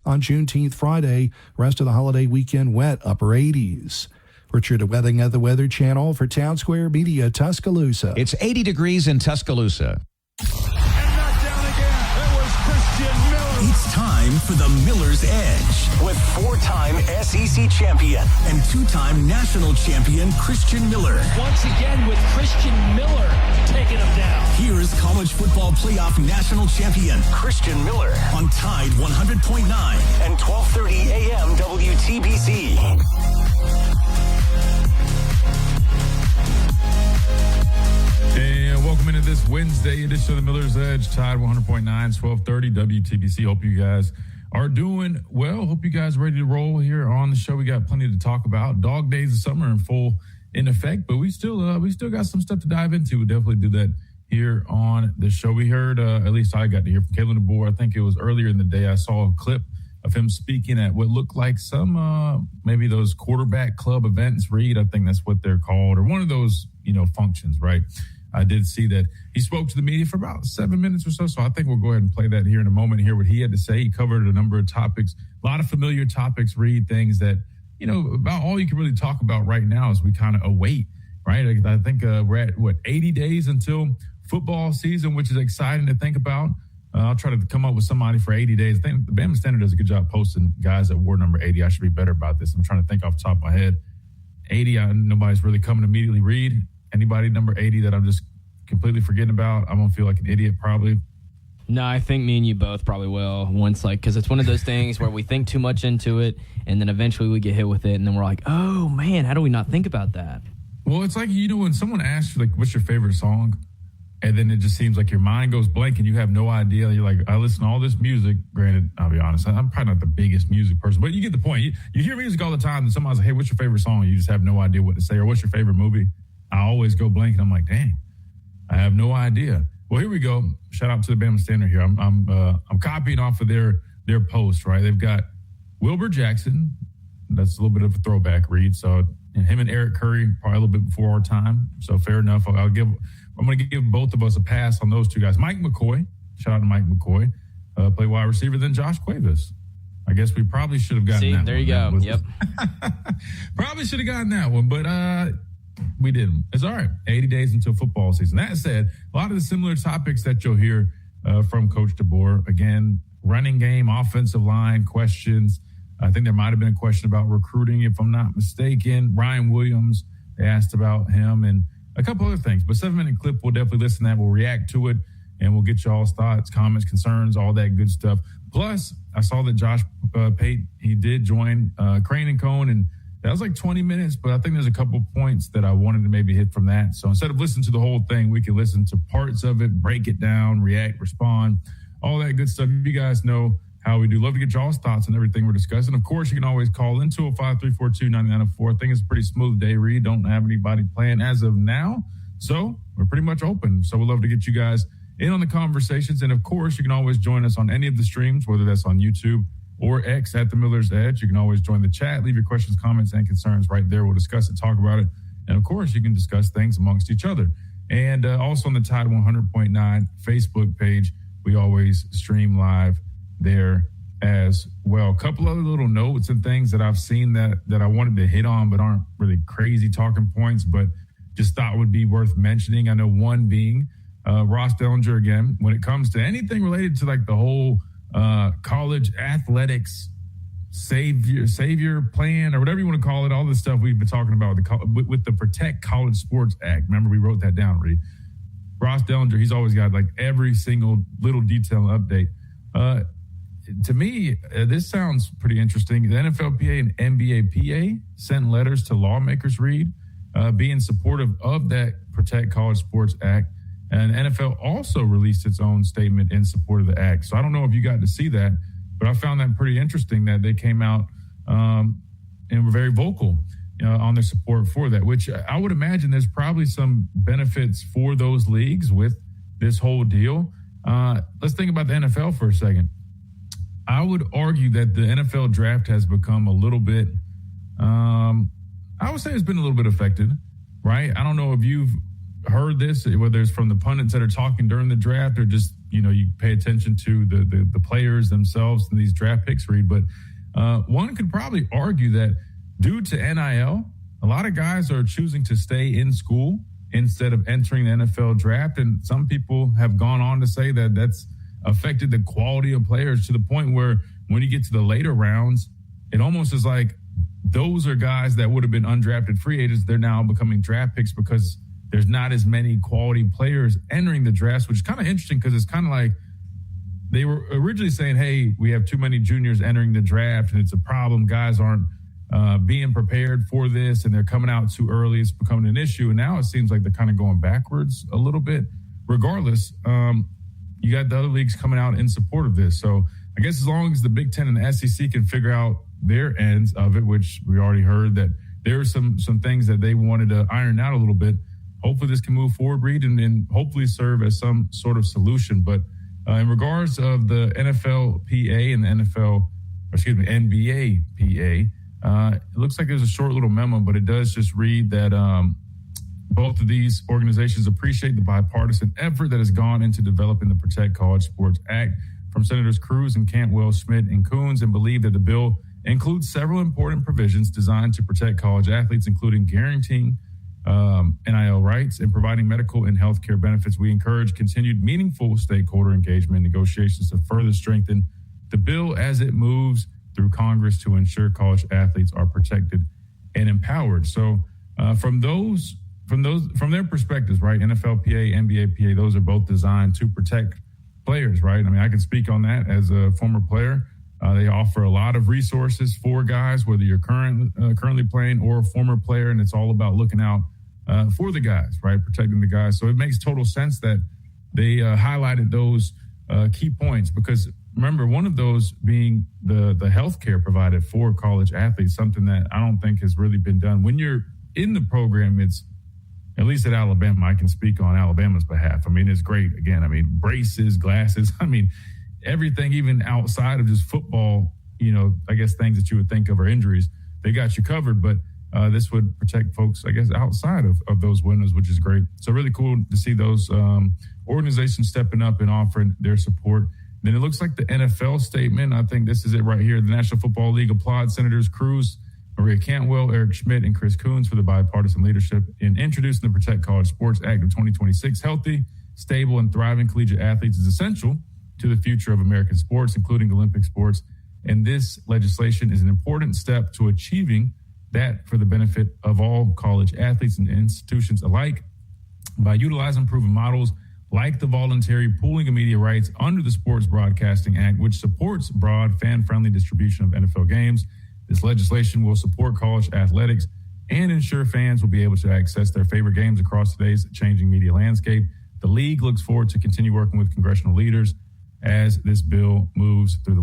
on Juneteenth Friday. Rest of the holiday weekend wet, upper 80s. Richard Weathing at the Weather Channel for Town Square Media, Tuscaloosa. It's 80 degrees in Tuscaloosa. It's time for the Miller's Edge with four-time SEC champion and two-time national champion Christian Miller. Once again with Christian Miller taking him down. Here's college football playoff national champion Christian Miller on Tide 100.9 and 12:30 a.m. WTBC. And welcome into this Wednesday edition of the Miller's Edge, Tide 100.9, 1230 WTBC. Hope you guys are doing well. Hope you guys are ready to roll here on the show. We got plenty to talk about. Dog days of summer in effect, but we still got some stuff to dive into. We'll definitely do that here on the show. We heard, at least I got to hear from Kalen DeBoer. I think it was earlier in the day. I saw a clip of him speaking at what looked like some, maybe those quarterback club events, Reed. I think that's what they're called, or one of those, functions, right? I did see that he spoke to the media for about 7 minutes or so. So I think we'll go ahead and play that here in a moment, hear what he had to say. He covered a number of topics, a lot of familiar topics, Reed, things that, about all you can really talk about right now as we kind of await, right? I think we're at, 80 days until football season, which is exciting to think about. I'll try to come up with somebody for 80 days. I think the Bama Standard does a good job posting guys at ward number 80. I should be better about this. I'm trying to think off the top of my head. 80, nobody's really coming immediately. Reed, anybody number 80 that I'm just completely forgetting about? I'm going to feel like an idiot probably. No, I think me and you both probably will once, because it's one of those things where we think too much into it, and then eventually we get hit with it, and then we're like, oh, man, how do we not think about that? Well, it's like, when someone asks you, what's your favorite song? And then it just seems like your mind goes blank and you have no idea. You're like, I listen to all this music. Granted, I'll be honest, I'm probably not the biggest music person, but you get the point. You hear music all the time, and somebody's like, hey, what's your favorite song? You just have no idea what to say. Or what's your favorite movie? I always go blank, and I'm like, dang, I have no idea. Well, here we go. Shout out to the Bama Standard here. I'm copying off of their post, right? They've got Wilbur Jackson. That's a little bit of a throwback, Reed. So him and Eric Curry, probably a little bit before our time. So fair enough. I'm going to give both of us a pass on those two guys. Mike McCoy, shout out to Mike McCoy, play wide receiver, then Josh Cuevas. I guess we probably should have gotten that one. There you go. Yep. Probably should have gotten that one, but we didn't. It's all right. 80 days until football season. That said, a lot of the similar topics that you'll hear from Coach DeBoer. Again, running game, offensive line, questions. I think there might have been a question about recruiting, if I'm not mistaken. Ryan Williams, they asked about him, and a couple other things. But 7-minute clip, we'll definitely listen to that. We'll react to it, and we'll get y'all's thoughts, comments, concerns, all that good stuff. Plus, I saw that Josh Pate, he did join Crane and Cone, and that was like 20 minutes, but I think there's a couple points that I wanted to maybe hit from that. So instead of listening to the whole thing, we can listen to parts of it, break it down, react, respond, all that good stuff. You guys know how we do. Love to get y'all's thoughts on everything we're discussing. Of course, you can always call in 205-342-9904. I think it's a pretty smooth day, Reed. Don't have anybody playing as of now. So we're pretty much open. So we'd love to get you guys in on the conversations. And of course, you can always join us on any of the streams, whether that's on YouTube or X at the Miller's Edge. You can always join the chat, leave your questions, comments, and concerns right there. We'll discuss it, talk about it. And of course, you can discuss things amongst each other. And also on the Tide 100.9 Facebook page, we always stream live there as well. A couple other little notes and things that I've seen that I wanted to hit on, but aren't really crazy talking points, but just thought would be worth mentioning. I know one being Ross Dellinger again, when it comes to anything related to the whole college athletics savior plan, or whatever you want to call it, all the stuff we've been talking about with the Protect College Sports Act. Remember, we wrote that down, Reed. Ross Dellinger, he's always got every single little detail and update. To me, this sounds pretty interesting. The NFLPA and NBAPA sent letters to lawmakers, Reed, being supportive of that Protect College Sports Act. And NFL also released its own statement in support of the act. So I don't know if you got to see that, but I found that pretty interesting that they came out and were very vocal on their support for that, which I would imagine there's probably some benefits for those leagues with this whole deal. Let's think about the NFL for a second. I would argue that the NFL draft has become a little bit, I would say it's been a little bit affected, right? I don't know if you've heard this, whether it's from the pundits that are talking during the draft or just, you pay attention to the players themselves and these draft picks, Reed. But one could probably argue that due to NIL, a lot of guys are choosing to stay in school instead of entering the NFL draft. And some people have gone on to say that that's affected the quality of players to the point where when you get to the later rounds, it almost is like those are guys that would have been undrafted free agents. They're now becoming draft picks because there's not as many quality players entering the draft, which is kind of interesting because it's kind of like they were originally saying, hey, we have too many juniors entering the draft and it's a problem. Guys aren't being prepared for this and they're coming out too early. It's becoming an issue. And now it seems like they're kind of going backwards a little bit. Regardless, you got the other leagues coming out in support of this. So I guess as long as the Big Ten and the SEC can figure out their ends of it, which we already heard that there are some things that they wanted to iron out a little bit, hopefully this can move forward, Reed, and hopefully serve as some sort of solution. But in regards of the NFLPA and the NBAPA, it looks like there's a short little memo, but it does just read that both of these organizations appreciate the bipartisan effort that has gone into developing the Protect College Sports Act from Senators Cruz and Cantwell, Schmidt, and Coons, and believe that the bill includes several important provisions designed to protect college athletes, including guaranteeing NIL rights and providing medical and health care benefits. We encourage continued meaningful stakeholder engagement and negotiations to further strengthen the bill as it moves through Congress to ensure college athletes are protected and empowered. So from their perspectives, right, NFLPA, NBAPA, those are both designed to protect players, right? I mean, I can speak on that as a former player. They offer a lot of resources for guys, whether you're currently playing or a former player, and it's all about looking out for the guys, right, protecting the guys. So it makes total sense that they highlighted those key points because, remember, one of those being the health care provided for college athletes, something that I don't think has really been done. When you're in the program, it's, at least at Alabama, I can speak on Alabama's behalf. I mean, it's great. Again, I mean, braces, glasses, I mean, everything, even outside of just football, I guess things that you would think of are injuries, they got you covered. But this would protect folks, I guess, outside of those windows, which is great. So really cool to see those organizations stepping up and offering their support. Then it looks like the NFL statement. I think this is it right here. The National Football League applauds Senators Cruz, Maria Cantwell, Eric Schmidt, and Chris Coons for the bipartisan leadership in introducing the Protect College Sports Act of 2026. Healthy, stable, and thriving collegiate athletes is essential to the future of American sports, including Olympic sports. And this legislation is an important step to achieving that for the benefit of all college athletes and institutions alike by utilizing proven models like the voluntary pooling of media rights under the Sports Broadcasting Act, which supports broad, fan-friendly distribution of NFL games. This legislation will support college athletics and ensure fans will be able to access their favorite games across today's changing media landscape. The league looks forward to continue working with congressional leaders as this bill moves through the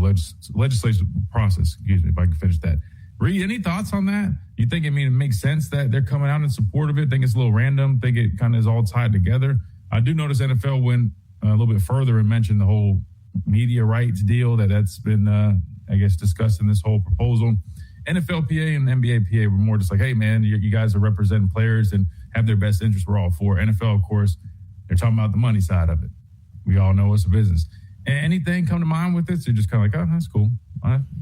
legislative process. Excuse me, if I can finish that. Reed, any thoughts on that? You think, it makes sense that they're coming out in support of it? Think it's a little random? Think it kind of is all tied together? I do notice NFL went a little bit further and mentioned the whole media rights deal that's been, I guess, discussed in this whole proposal. NFLPA and NBAPA were more just like, hey, man, you guys are representing players and have their best interests. We're all for. NFL, of course, they're talking about the money side of it. We all know it's a business. Anything come to mind with this? You're just kind of like, oh, that's cool.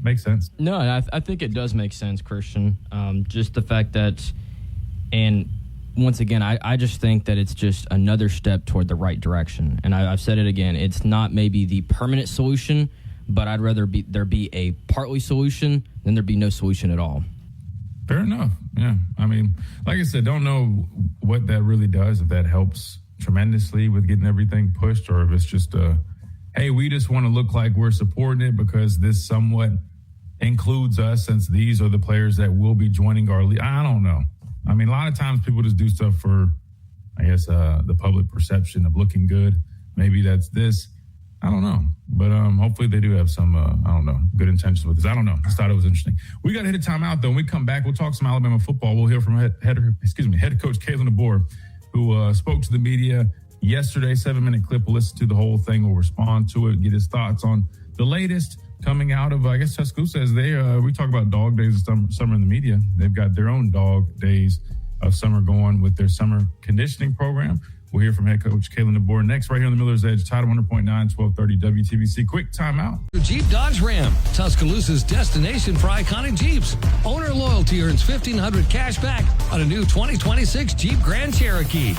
Makes sense. No, I think it does make sense, Christian. Just the fact that, and once again, I just think that it's just another step toward the right direction. And I've said it again, it's not maybe the permanent solution, but I'd rather there be a partly solution than there be no solution at all. Fair enough. Yeah. Like I said, don't know what that really does, if that helps tremendously with getting everything pushed, or if it's just hey, we just want to look like we're supporting it because this somewhat includes us, since these are the players that will be joining our league. I don't know. A lot of times people just do stuff for, I guess, the public perception of looking good. Maybe that's this. I don't know. But hopefully they do have some, good intentions with this. I don't know. I just thought it was interesting. We got to hit a timeout, though. When we come back, we'll talk some Alabama football. We'll hear from head coach Kalen DeBoer, who spoke to the media yesterday. 7-minute clip. We'll listen to the whole thing. We'll respond to it, get his thoughts on the latest coming out of, I guess, Tuscaloosa. As we talk about dog days of summer in the media. They've got their own dog days of summer going with their summer conditioning program. We'll hear from head coach Kalen DeBoer next right here on the Miller's Edge, Tide 100.9, 1230 WTBC. Quick timeout. Jeep Dodge Ram, Tuscaloosa's destination for iconic Jeeps. Owner loyalty earns $1,500 cash back on a new 2026 Jeep Grand Cherokee.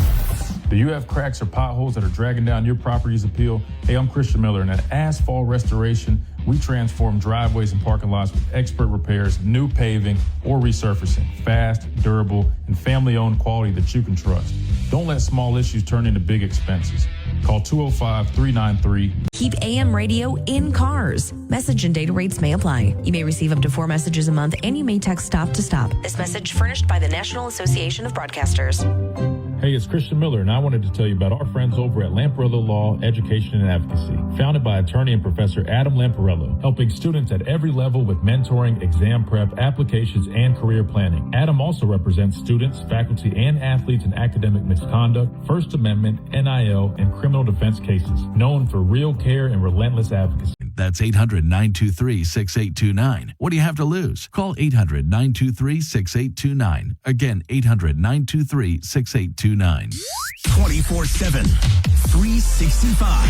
Do you have cracks or potholes that are dragging down your property's appeal? Hey, I'm Christian Miller, and at Asphalt Restoration, we transform driveways and parking lots with expert repairs, new paving, or resurfacing. Fast, durable, and family-owned quality that you can trust. Don't let small issues turn into big expenses. Call 205-393. Keep AM radio in cars. Message and data rates may apply. You may receive up to 4 messages a month, and you may text stop to stop. This message furnished by the National Association of Broadcasters. Hey, it's Christian Miller, and I wanted to tell you about our friends over at Lamparello Law, Education and Advocacy. Founded by attorney and Professor Adam Lamparello, helping students at every level with mentoring, exam prep, applications, and career planning. Adam also represents students, faculty, and athletes in academic misconduct, First Amendment, NIL, and criminal defense cases. Known for real care and relentless advocacy. That's 800-923-6829. What do you have to lose? Call 800-923-6829. Again, 800-923-6829. 24/7, 365.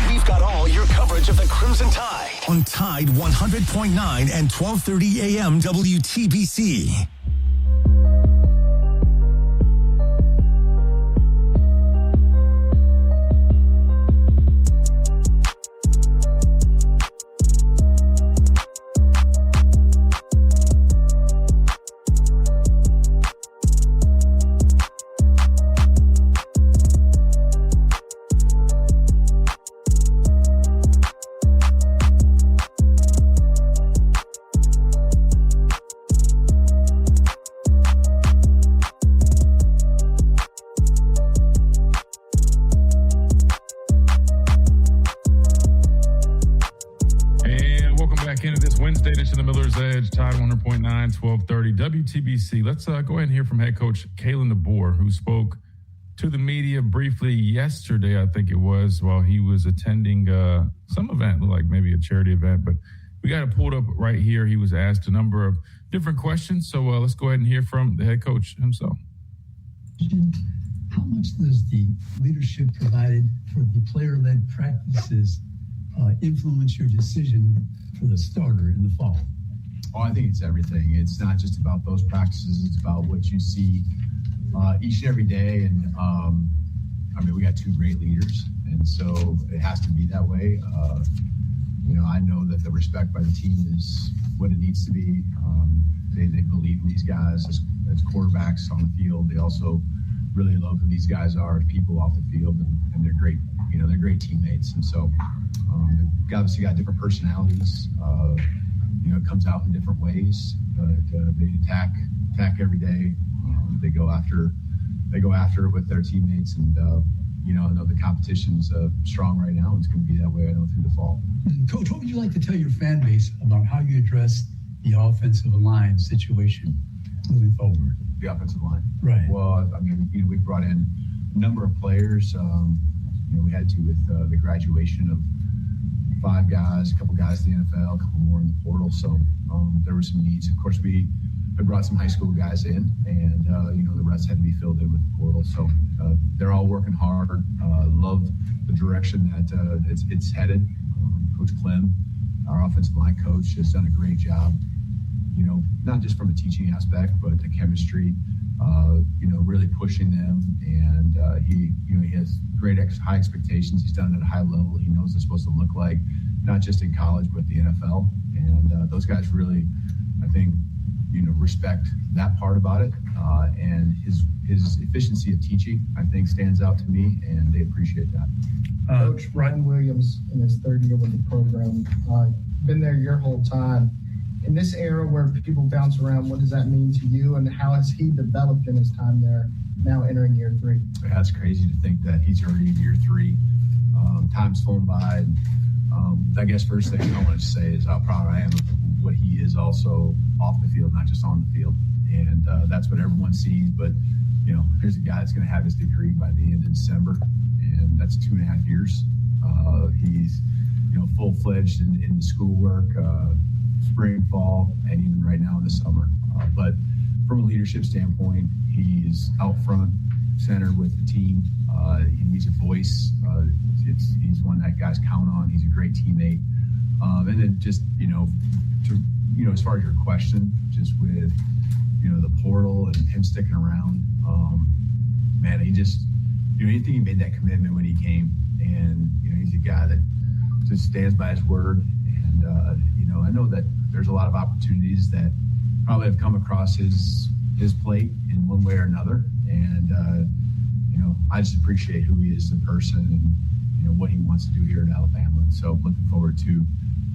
We've got all your coverage of the Crimson Tide on Tide 100.9 and 1230 AM WTBC. Tide 100.9, 1230 WTBC. Let's go ahead and hear from head coach Kalen DeBoer, who spoke to the media briefly yesterday, I think it was, while he was attending some event, like maybe a charity event. But we got it pulled up right here. He was asked a number of different questions. So let's go ahead and hear from the head coach himself. How much does the leadership provided for the player-led practices influence your decision for the starter in the fall? Oh, I think it's everything. It's not just about those practices. It's about what you see each and every day. And we got two great leaders, and so it has to be that way. I know that the respect by the team is what it needs to be. They believe in these guys as quarterbacks on the field. They also really love who these guys are as people off the field, and they're great. They're great teammates, and so they've obviously got different personalities. It comes out in different ways, but they attack every day. They go after it with their teammates, and I know the competition's strong right now, and it's going to be that way, I know, through the fall. Coach, what would you like to tell your fan base about how you address the offensive line situation moving forward? The offensive line, right? Well, we brought in a number of players. We had to with the graduation of 5 guys, a couple guys in the NFL, a couple more in the portal. So there were some needs. Of course, we had brought some high school guys in, and the rest had to be filled in with the portal. So they're all working hard. Love the direction that it's headed. Coach Clem, our offensive line coach, has done a great job. Not just from a teaching aspect, but the chemistry. Really pushing them, and he has great high expectations. He's done it at a high level. He knows it's supposed to look like, not just in college, but the NFL. And those guys really, I think, respect that part about it. And his efficiency of teaching, I think, stands out to me, and they appreciate that. Coach Ryan Williams, in his third year with the program, been there your whole time. In this era where people bounce around, what does that mean to you, and how has he developed in his time there, now entering year 3? That's crazy to think that he's already in year 3. Time's flown by. And, I guess first thing I want to say is how proud I am of what he is also off the field, not just on the field. And that's what everyone sees. But, here's a guy that's going to have his degree by the end of December, and that's 2.5 years. He's, full-fledged in the schoolwork, spring, fall, and even right now in the summer. But from a leadership standpoint, he's out front. center with the team. He's a voice. He's one that guys count on. He's a great teammate. And then just, as far as your question, just with, the portal and him sticking around, man, he just, I think he made that commitment when he came. And, he's a guy that just stands by his word. And, I know that there's a lot of opportunities that probably have come across his plate in one way or another. And, I just appreciate who he is as a person and, what he wants to do here in Alabama. And so looking forward to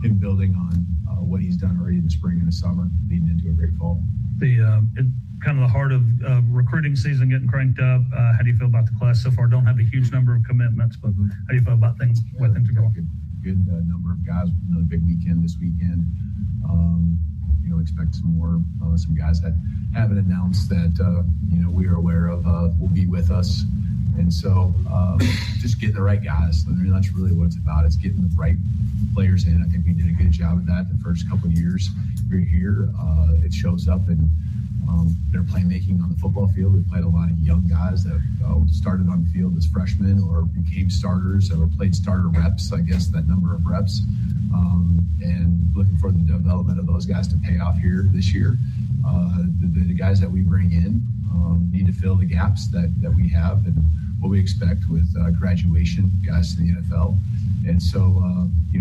him building on what he's done already in the spring and the summer, leading into a great fall. Kind of the heart of recruiting season getting cranked up. How do you feel about the class so far? Don't have a huge number of commitments, but how do you feel about things? Where things are going? Good number of guys. Another big weekend this weekend. Expect some guys that haven't announced that we are aware of will be with us. And so just getting the right guys. I mean, that's really what it's about. It's getting the right players in. I think we did a good job of that the first couple of years we're here. It shows up in their playmaking on the football field. We played a lot of young guys that started on the field as freshmen or became starters or played starter reps, I guess, that number of reps. And looking for the development of those guys to pay off here this year. The guys that we bring in need to fill the gaps that we have and what we expect with graduation guys to the NFL. And so,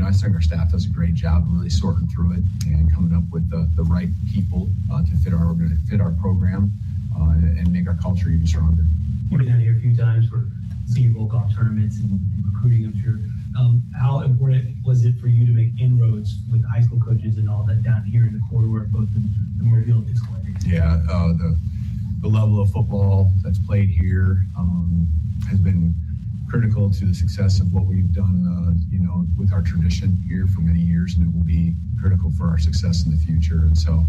I think our staff does a great job of really sorting through it and coming up with the right people to fit our program and make our culture even stronger. You've been down here a few times for senior bowl golf tournaments and recruiting, I'm sure. How important was it for you to make inroads with high school coaches and all that down here in the corridor, both in the Mobile and Tuscaloosa? Yeah, the level of football that's played here has been critical to the success of what we've done, with our tradition here for many years, and it will be critical for our success in the future. And so,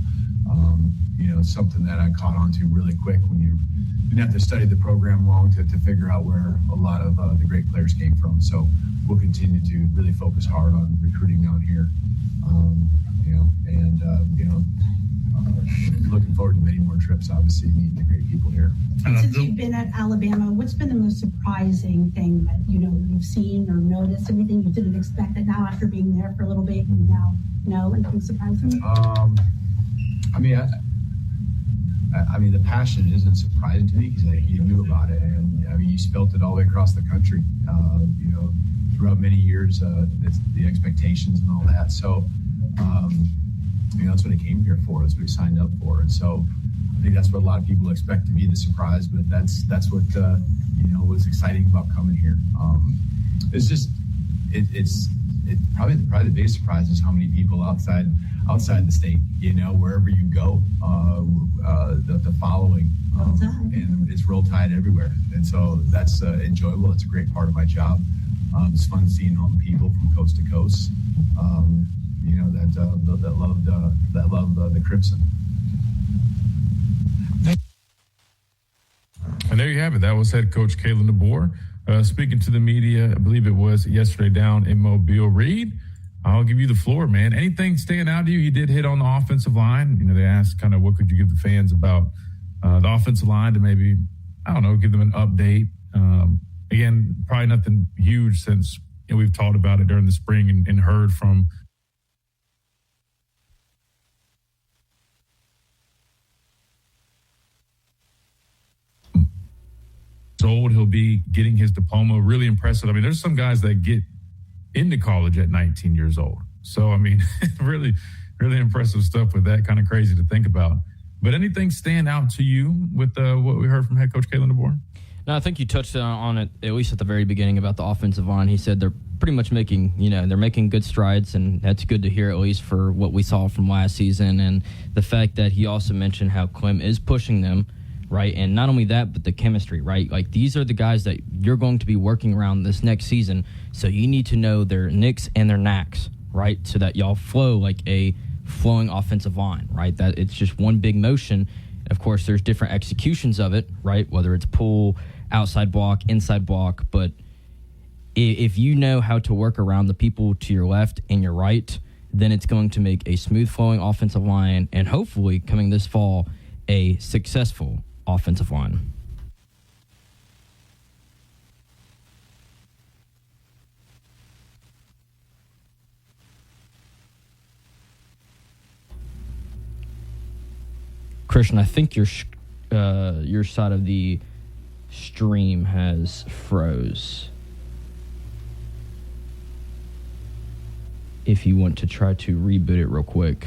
it's something that I caught on to really quick when you didn't have to study the program long to figure out where a lot of the great players came from. So we'll continue to really focus hard on recruiting down here, looking forward to many more trips, obviously, meeting the great people here. Since you've been at Alabama, what's been the most surprising thing that, you've seen or noticed? Anything you didn't expect that now after being there for a little bit, you now know, anything surprising? The passion isn't surprising to me because you knew about it, and you spelt it all the way across the country. Throughout many years, it's the expectations and all that. So, that's what I came here for. That's what I signed up for, and so I think that's what a lot of people expect to be the surprise. But that's what was exciting about coming here. It's just it's probably the biggest surprise is how many people outside the state, wherever you go, the following, and it's Roll Tide everywhere. And so that's enjoyable. It's a great part of my job. It's fun seeing all the people from coast to coast, that love the Crimson. And there you have it. That was head coach Kalen DeBoer speaking to the media. I believe it was yesterday down in Mobile. Reed, I'll give you the floor, man. Anything stand out to you? He did hit on the offensive line. They asked kind of what could you give the fans about the offensive line to maybe, give them an update. Again, probably nothing huge since we've talked about it during the spring and heard from old. He'll be getting his diploma. Really impressive. There's some guys that get into college at 19 years old. So, really, really impressive stuff with that. Kind of crazy to think about. But anything stand out to you with what we heard from head coach Kalen DeBoer? No, I think you touched on it, at least at the very beginning, about the offensive line. He said they're pretty much making good strides, and that's good to hear, at least for what we saw from last season. And the fact that he also mentioned how Clem is pushing them, right? And not only that, but the chemistry, right? Like, these are the guys that you're going to be working around this next season, so you need to know their nicks and their knacks, right? So that y'all flow like a flowing offensive line, right? That it's just one big motion. Of course, there's different executions of it, right? Whether it's pull, outside block, inside block, but if you know how to work around the people to your left and your right, then it's going to make a smooth flowing offensive line, and hopefully coming this fall, a successful offensive line. Christian, I think your side of the stream has froze. If you want to try to reboot it real quick.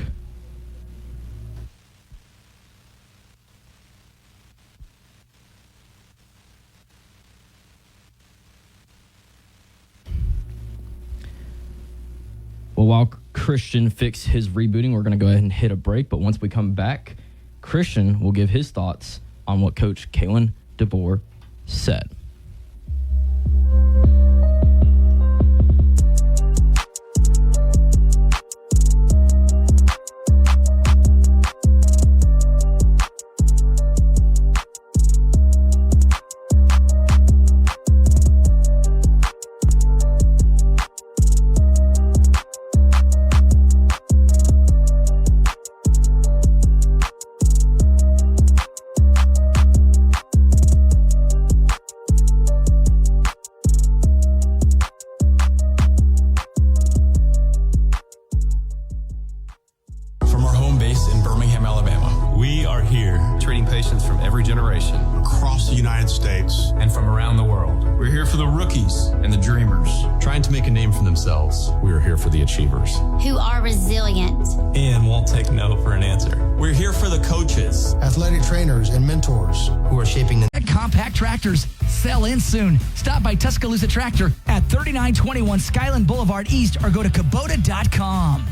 Well, while Christian fixes his rebooting, we're going to go ahead and hit a break. But once we come back, Christian will give his thoughts on what Coach Kalen DeBoer said. We're here for the achievers who are resilient and won't take no for an answer. We're here for the coaches, athletic trainers, and mentors who are shaping the compact tractors. Sell in soon. Stop by Tuscaloosa Tractor at 3921 Skyland Boulevard East or go to Kubota.com.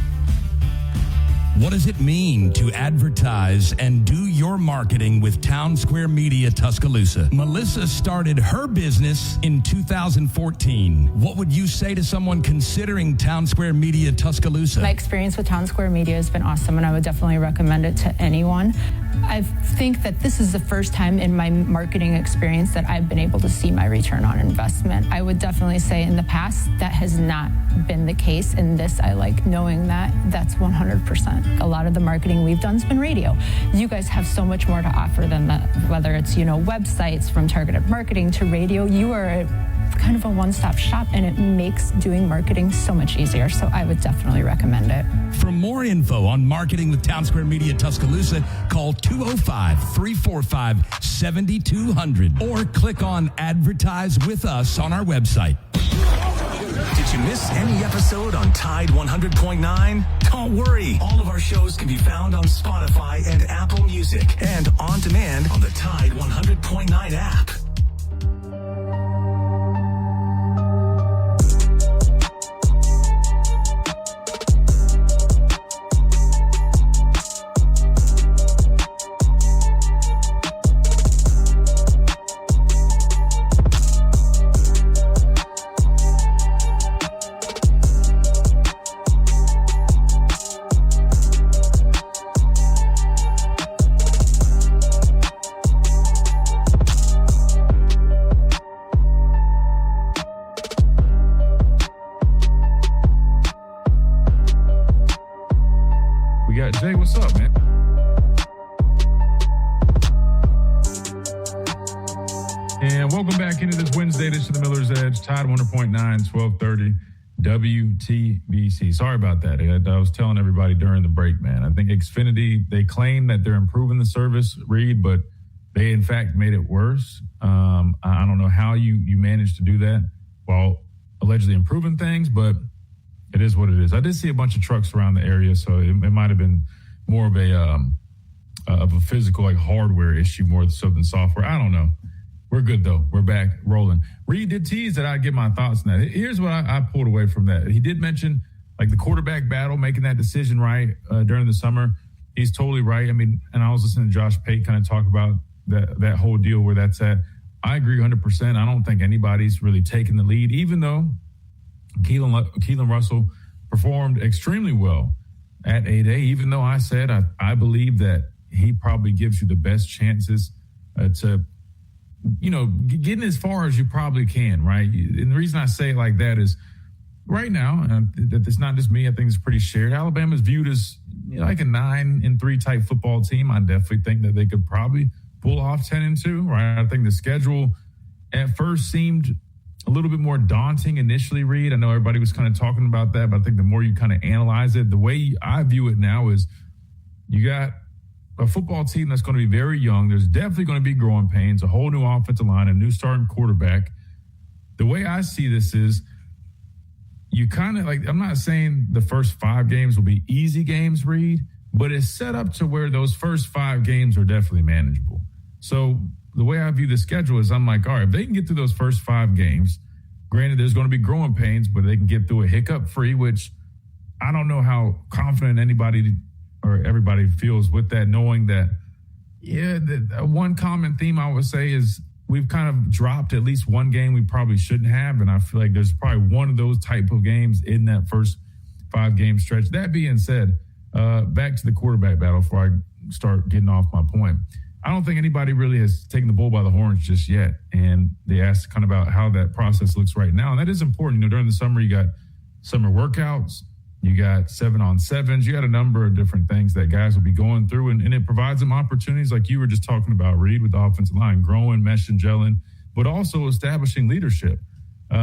What does it mean to advertise and do your marketing with Town Square Media Tuscaloosa? Melissa started her business in 2014. What would you say to someone considering Town Square Media Tuscaloosa? My experience with Town Square Media has been awesome, and I would definitely recommend it to anyone. I think that this is the first time in my marketing experience that I've been able to see my return on investment. I would definitely say in the past that has not been the case. In this, I like knowing that that's 100%. A lot of the marketing we've done has been radio. You guys have so much more to offer than that, whether it's, websites from targeted marketing to radio. You are kind of a one-stop shop, and it makes doing marketing so much easier. So I would definitely recommend it. For more info on marketing with Town Square Media Tuscaloosa, call 205-345-7200 or click on Advertise with Us on our website. Did you miss any episode on Tide 100.9? Don't worry. All of our shows can be found on Spotify and Apple Music and on demand on the Tide 100.9 app. Jay, what's up, man? And welcome back into this Wednesday edition of the Miller's Edge, Tide 100.9, 1230 WTBC. Sorry about that. I was telling everybody during the break, man. I think Xfinity, they claim that they're improving the service, Reed, but they, in fact, made it worse. I don't know how you managed to do that while allegedly improving things, but it is what it is. I did see a bunch of trucks around the area, so it might have been more of a physical, like hardware issue more so than software. I don't know. We're good though. We're back rolling. Reed did tease that I'd get my thoughts on that. Here's what I pulled away from that. He did mention like the quarterback battle, making that decision right during the summer. He's totally right. I mean, and I was listening to Josh Pate kind of talk about that whole deal where that's at. I agree 100%. I don't think anybody's really taken the lead, even though Keelan Russell performed extremely well at 8A, even though I said I believe that he probably gives you the best chances to, getting as far as you probably can, right? And the reason I say it like that is right now, that it's not just me, I think it's pretty shared. Alabama's viewed as like a 9-3 type football team. I definitely think that they could probably pull off 10-2, right? I think the schedule at first seemed a little bit more daunting initially, Reed. I know everybody was kind of talking about that, but I think the more you kind of analyze it, the way I view it now is you got a football team that's going to be very young. There's definitely going to be growing pains, a whole new offensive line, a new starting quarterback. The way I see this is you kind of I'm not saying the first 5 games will be easy games, Reed, but it's set up to where those first 5 games are definitely manageable. So the way I view the schedule is I'm like, all right, if they can get through those first 5 games, granted there's going to be growing pains, but they can get through it hiccup-free, which I don't know how confident anybody or everybody feels with that, knowing that, the one common theme I would say is we've kind of dropped at least one game we probably shouldn't have, and I feel like there's probably one of those type of games in that first 5-game stretch. That being said, back to the quarterback battle before I start getting off my point. I don't think anybody really has taken the bull by the horns just yet, and they asked kind of about how that process looks right now, and that is important. During the summer, you got summer workouts, you got 7-on-7s, you got a number of different things that guys will be going through, and it provides them opportunities like you were just talking about, Reed, with the offensive line, growing, meshing, gelling, but also establishing leadership,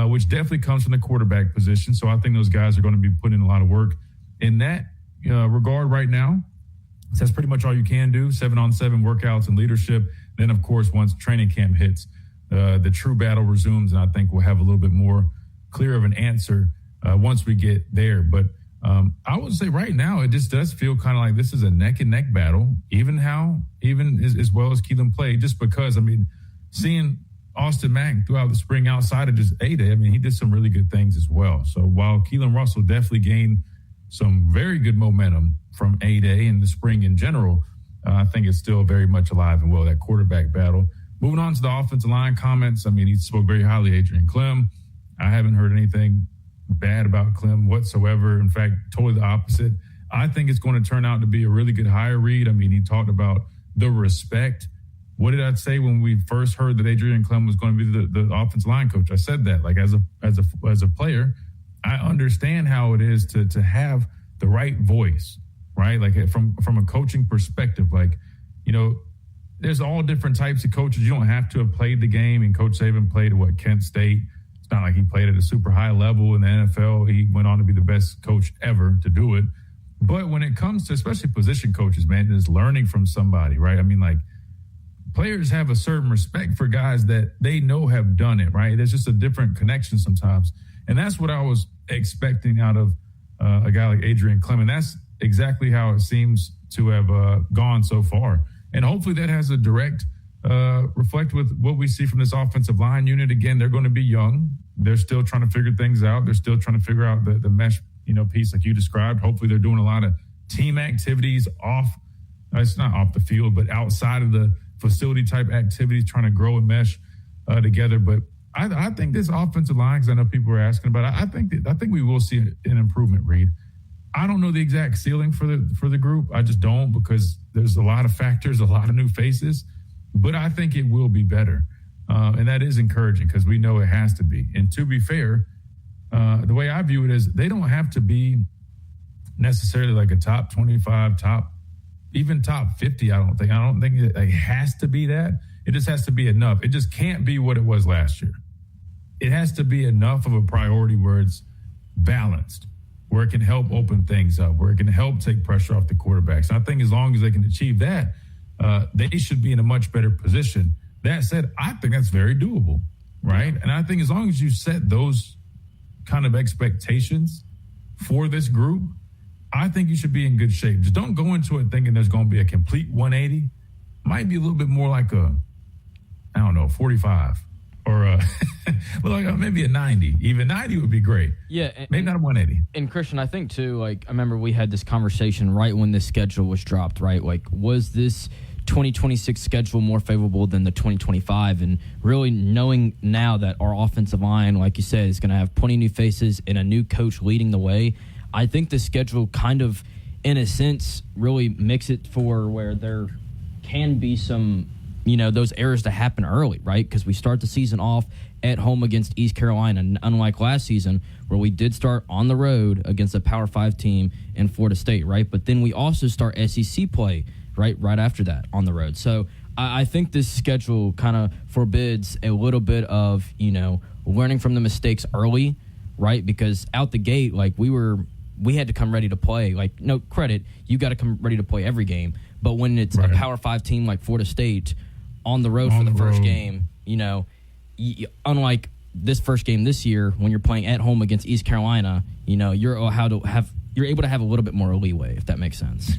which definitely comes from the quarterback position. So I think those guys are going to be putting in a lot of work in that regard right now. So that's pretty much all you can do, 7-on-7 workouts and leadership. Then, of course, once training camp hits, the true battle resumes, and I think we'll have a little bit more clear of an answer once we get there. But I would say right now it just does feel kind of like this is a neck-and-neck battle, even as well as Keelan played, just because, seeing Austin Mack throughout the spring outside of just A-Day, he did some really good things as well. So while Keelan Russell definitely gained some very good momentum from A-Day and the spring in general, I think it's still very much alive and well, that quarterback battle. Moving on to the offensive line comments, he spoke very highly of Adrian Clem. I haven't heard anything bad about Clem whatsoever. In fact, totally the opposite. I think it's going to turn out to be a really good hire, Reed. He talked about the respect. What did I say when we first heard that Adrian Clem was going to be the offensive line coach? I said that, as a player, I understand how it is to have the right voice, right? From a coaching perspective, there's all different types of coaches. You don't have to have played the game, and Coach Saban played at Kent State. It's not like he played at a super high level in the NFL. He went on to be the best coach ever to do it. But when it comes to especially position coaches, man, it's learning from somebody, right? Players have a certain respect for guys that they know have done it, right? There's just a different connection sometimes. And that's what I was expecting out of a guy like Adrian Clem. And that's exactly how it seems to have gone so far. And hopefully that has a direct reflect with what we see from this offensive line unit. Again, they're going to be young. They're still trying to figure things out. They're still trying to figure out the mesh, piece like you described. Hopefully they're doing a lot of team activities it's not off the field, but outside of the facility type activities, trying to grow and mesh together. But I think this offensive line, because I know people were asking about it, I think we will see an improvement, Reed. I don't know the exact ceiling for the group. I just don't, because there's a lot of factors, a lot of new faces. But I think it will be better. And that is encouraging because we know it has to be. And to be fair, the way I view it is they don't have to be necessarily like a top 25, even top 50, I don't think. I don't think it has to be that. It just has to be enough. It just can't be what it was last year. It has to be enough of a priority where it's balanced, where it can help open things up, where it can help take pressure off the quarterbacks. And I think as long as they can achieve that, they should be in a much better position. That said, I think that's very doable, right? And I think as long as you set those kind of expectations for this group, I think you should be in good shape. Just don't go into it thinking there's going to be a complete 180. Might be a little bit more like 45 or maybe a 90. Even 90 would be great. Yeah. Maybe not a 180. And Christian, I think too, I remember we had this conversation right when this schedule was dropped, right? Was this 2026 schedule more favorable than the 2025? And really knowing now that our offensive line, like you said, is going to have plenty of new faces and a new coach leading the way, I think the schedule kind of, in a sense, really makes it for where there can be some, those errors to happen early, right? Because we start the season off at home against East Carolina, unlike last season where we did start on the road against a Power 5 team in Florida State, right? But then we also start SEC play right after that on the road. So I think this schedule kind of forbids a little bit of, learning from the mistakes early, right? Because out the gate, we were we had to come ready to play. Like, no credit, you got to come ready to play every game. But when it's a Power 5 team like Florida State on the road for the first game, unlike this first game this year, when you're playing at home against East Carolina, you're able to have a little bit more leeway, if that makes sense.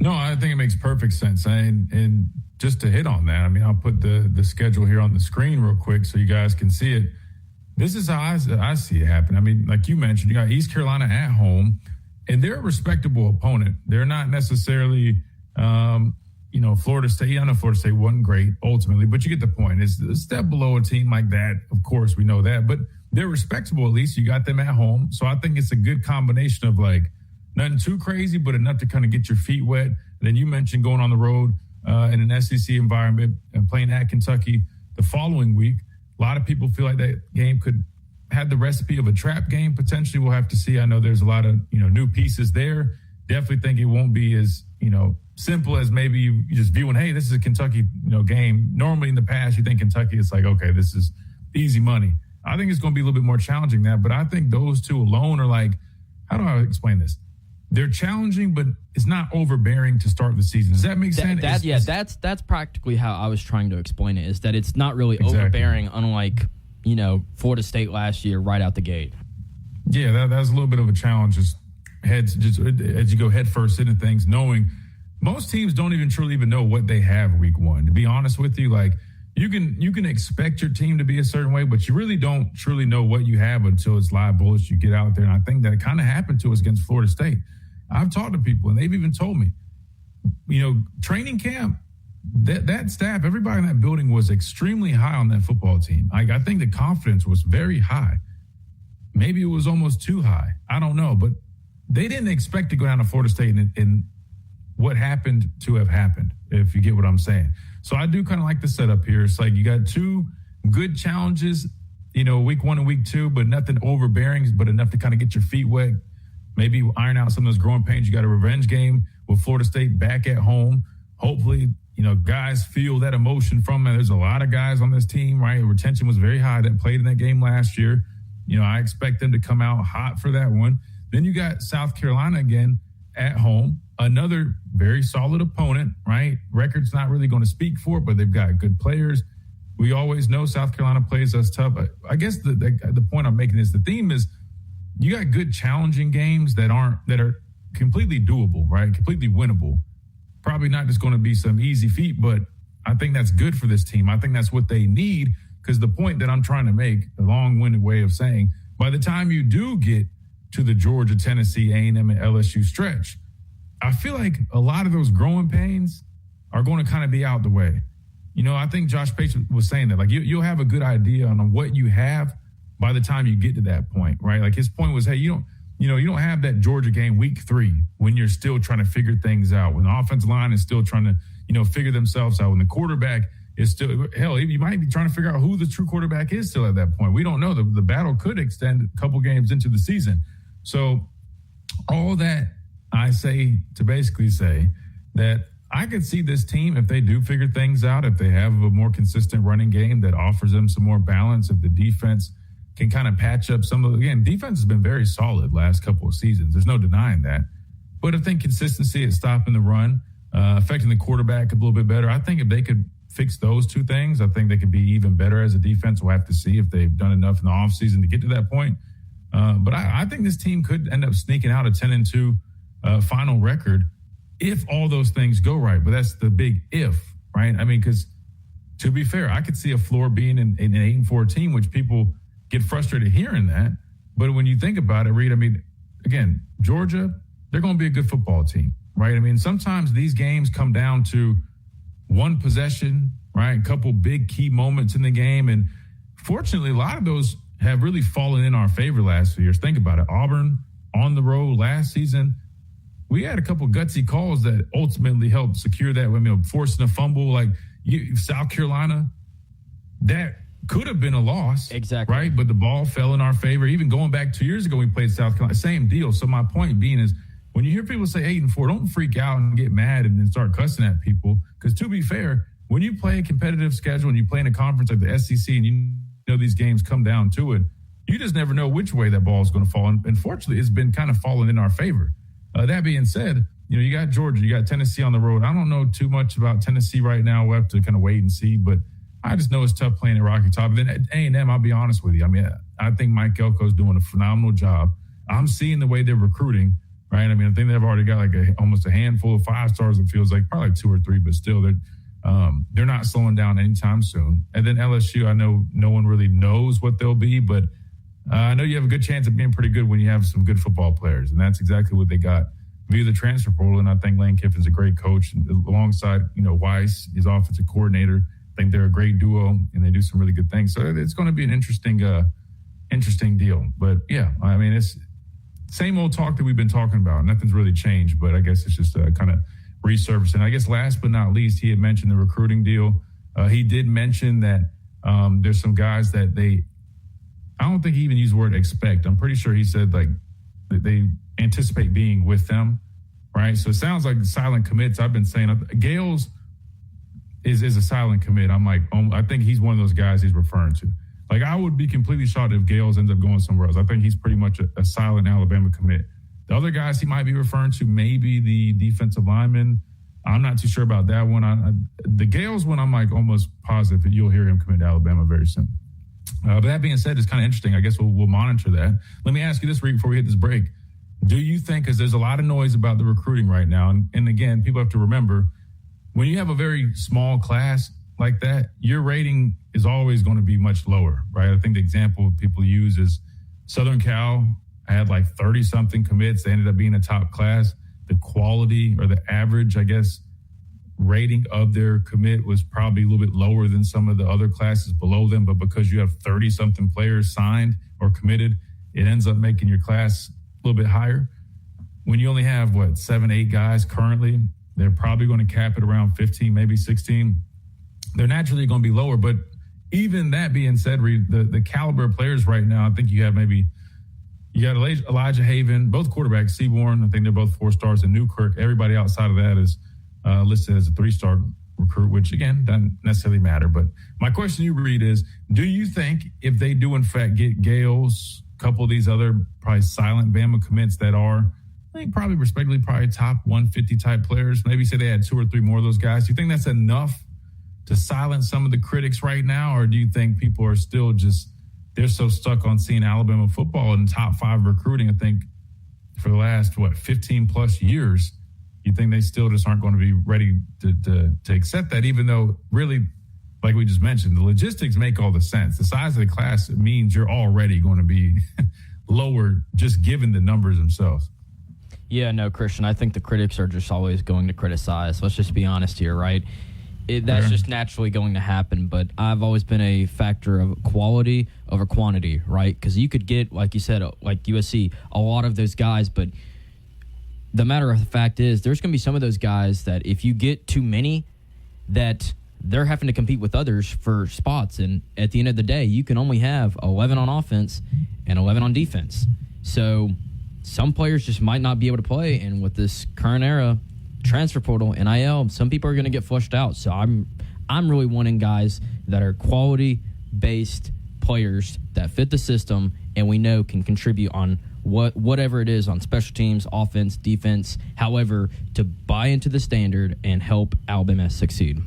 No, I think it makes perfect sense. And just to hit on that, I mean, I'll put the schedule here on the screen real quick so you guys can see it. This is how I see it happen. I mean, like you mentioned, you got East Carolina at home, and they're a respectable opponent. They're not necessarily, Florida State. I know Florida State wasn't great ultimately, but you get the point. It's a step below a team like that. Of course, we know that, but they're respectable at least. You got them at home. So I think it's a good combination of like nothing too crazy, but enough to kind of get your feet wet. And then you mentioned going on the road in an SEC environment and playing at Kentucky the following week. A lot of people feel like that game could have the recipe of a trap game. Potentially, we'll have to see. I know there's a lot of new pieces there. Definitely think it won't be as simple as maybe you just viewing, hey, this is a Kentucky game. Normally in the past, you think Kentucky, it's like, okay, this is easy money. I think it's going to be a little bit more challenging than that. But I think those two alone are like, how do I explain this? They're challenging, but it's not overbearing to start the season. Does that make sense? That's practically how I was trying to explain it, is that it's not really overbearing, unlike, Florida State last year right out the gate. Yeah, that's a little bit of a challenge, just as you go head first into things, knowing most teams don't even truly know what they have week one. To be honest with you, like you can expect your team to be a certain way, but you really don't truly know what you have until it's live bullets. You get out there, and I think that kind of happened to us against Florida State. I've talked to people, and they've even told me, training camp, that staff, everybody in that building was extremely high on that football team. I think the confidence was very high. Maybe it was almost too high. I don't know, but they didn't expect to go down to Florida State and what happened to have happened, if you get what I'm saying. So I do kind of like the setup here. It's like you got two good challenges, week one and week two, but nothing overbearing, but enough to kind of get your feet wet. Maybe iron out some of those growing pains. You got a revenge game with Florida State back at home. Hopefully, guys feel that emotion from it. There's a lot of guys on this team, right? Retention was very high that played in that game last year. I expect them to come out hot for that one. Then you got South Carolina again at home. Another very solid opponent, right? Record's not really going to speak for it, but they've got good players. We always know South Carolina plays us tough. I guess the point I'm making is the theme is you got good challenging games that are completely doable, right? Completely winnable. Probably not just going to be some easy feat, but I think that's good for this team. I think that's what they need, because the point that I'm trying to make, a long-winded way of saying, by the time you do get to the Georgia, Tennessee, A&M, and LSU stretch, I feel like a lot of those growing pains are going to kind of be out the way. I think Josh Pate was saying that, like, you'll have a good idea on what you have by the time you get to that point, right? Like his point was, hey, you don't have that Georgia game week 3 when you're still trying to figure things out, when the offensive line is still trying to, figure themselves out, when the quarterback is still, hell, you might be trying to figure out who the true quarterback is still at that point. We don't know. The battle could extend a couple games into the season. So all that I say to basically say that I could see this team, if they do figure things out, if they have a more consistent running game that offers them some more balance, if the defense can kind of patch up some of defense has been very solid last couple of seasons. There's no denying that. But I think consistency at stopping the run, affecting the quarterback a little bit better. I think if they could fix those two things, I think they could be even better as a defense. We'll have to see if they've done enough in the offseason to get to that point. But I think this team could end up sneaking out a 10-2 final record if all those things go right. But that's the big if, right? I mean, because to be fair, I could see a floor being an 8-4 team, which people get frustrated hearing that. But when you think about it, Reed, I mean, again, Georgia, they're going to be a good football team, right? I mean, sometimes these games come down to one possession, right? A couple big key moments in the game. And fortunately, a lot of those have really fallen in our favor last few years. Think about it. Auburn on the road last season, we had a couple gutsy calls that ultimately helped secure that. I mean, forcing a fumble, like South Carolina, that could have been a loss. Exactly. Right? But the ball fell in our favor. Even going back 2 years ago, we played South Carolina. Same deal. So my point being is, when you hear people say 8-4, don't freak out and get mad and then start cussing at people. Because to be fair, when you play a competitive schedule and you play in a conference like the SEC and these games come down to it, you just never know which way that ball is going to fall. And fortunately, it's been kind of falling in our favor. That being said, you got Georgia, you got Tennessee on the road. I don't know too much about Tennessee right now. We'll have to kind of wait and see, but I just know it's tough playing at Rocky Top. Then at A&M, I'll be honest with you. I mean, I think Mike Elko's doing a phenomenal job. I'm seeing the way they're recruiting, right? I mean, I think they've already got like almost a handful of 5 stars. It feels like probably 2 or 3, but still they're not slowing down anytime soon. And then LSU, I know no one really knows what they'll be, but I know you have a good chance of being pretty good when you have some good football players, and that's exactly what they got via the transfer portal. And I think Lane Kiffin's a great coach alongside, Weiss, his offensive coordinator. I think they're a great duo, and they do some really good things. So it's going to be an interesting deal. But yeah, I mean, it's same old talk that we've been talking about. Nothing's really changed, but I guess it's just kind of resurfacing. I guess last but not least, he had mentioned the recruiting deal. He did mention that there's some guys that I don't think he even used the word expect. I'm pretty sure he said like they anticipate being with them, right? So it sounds like the silent commits. I've been saying Gales is a silent commit. I'm like, I think he's one of those guys he's referring to. Like, I would be completely shocked if Gales ends up going somewhere else. I think he's pretty much a silent Alabama commit. The other guys he might be referring to, maybe the defensive lineman. I'm not too sure about that one. The Gales one, I'm like almost positive that you'll hear him commit to Alabama very soon. But that being said, it's kind of interesting. I guess we'll monitor that. Let me ask you this, Reed, before we hit this break. Do you think, because there's a lot of noise about the recruiting right now, and again, people have to remember, when you have a very small class like that, your rating is always going to be much lower, right? I think the example people use is Southern Cal had like 30-something commits. They ended up being a top class. The quality or the average, I guess, rating of their commit was probably a little bit lower than some of the other classes below them. But because you have 30-something players signed or committed, it ends up making your class a little bit higher. When you only have, 7, 8 guys currently, they're probably going to cap it around 15, maybe 16. They're naturally going to be lower. But even that being said, Reed, the caliber of players right now, I think you got Elijah Haven, both quarterbacks, Seaborn, I think they're both 4 stars, and Newkirk. Everybody outside of that is listed as a 3-star recruit, which, again, doesn't necessarily matter. But my question to you, Reed, is do you think if they do, in fact, get Gales, a couple of these other probably silent Bama commits that are, I think probably respectively probably top 150 type players, maybe say they had 2 or 3 more of those guys, do you think that's enough to silence some of the critics right now? Or do you think people are still they're so stuck on seeing Alabama football in top 5 recruiting, I think, for the last, 15 plus years? You think they still just aren't going to be ready to accept that, even though really, like we just mentioned, the logistics make all the sense. The size of the class means you're already going to be lower just given the numbers themselves. Yeah, no, Christian, I think the critics are just always going to criticize. Let's just be honest here, right? That's just naturally going to happen. But I've always been a factor of quality over quantity, right? Because you could get, like you said, like USC, a lot of those guys. But the matter of the fact is there's going to be some of those guys that if you get too many, that they're having to compete with others for spots. And at the end of the day, you can only have 11 on offense and 11 on defense. So some players just might not be able to play. And with this current era, transfer portal, NIL, some people are going to get flushed out. So I'm really wanting guys that are quality-based players that fit the system and we know can contribute on whatever it is on special teams, offense, defense, however, to buy into the standard and help Alabama succeed.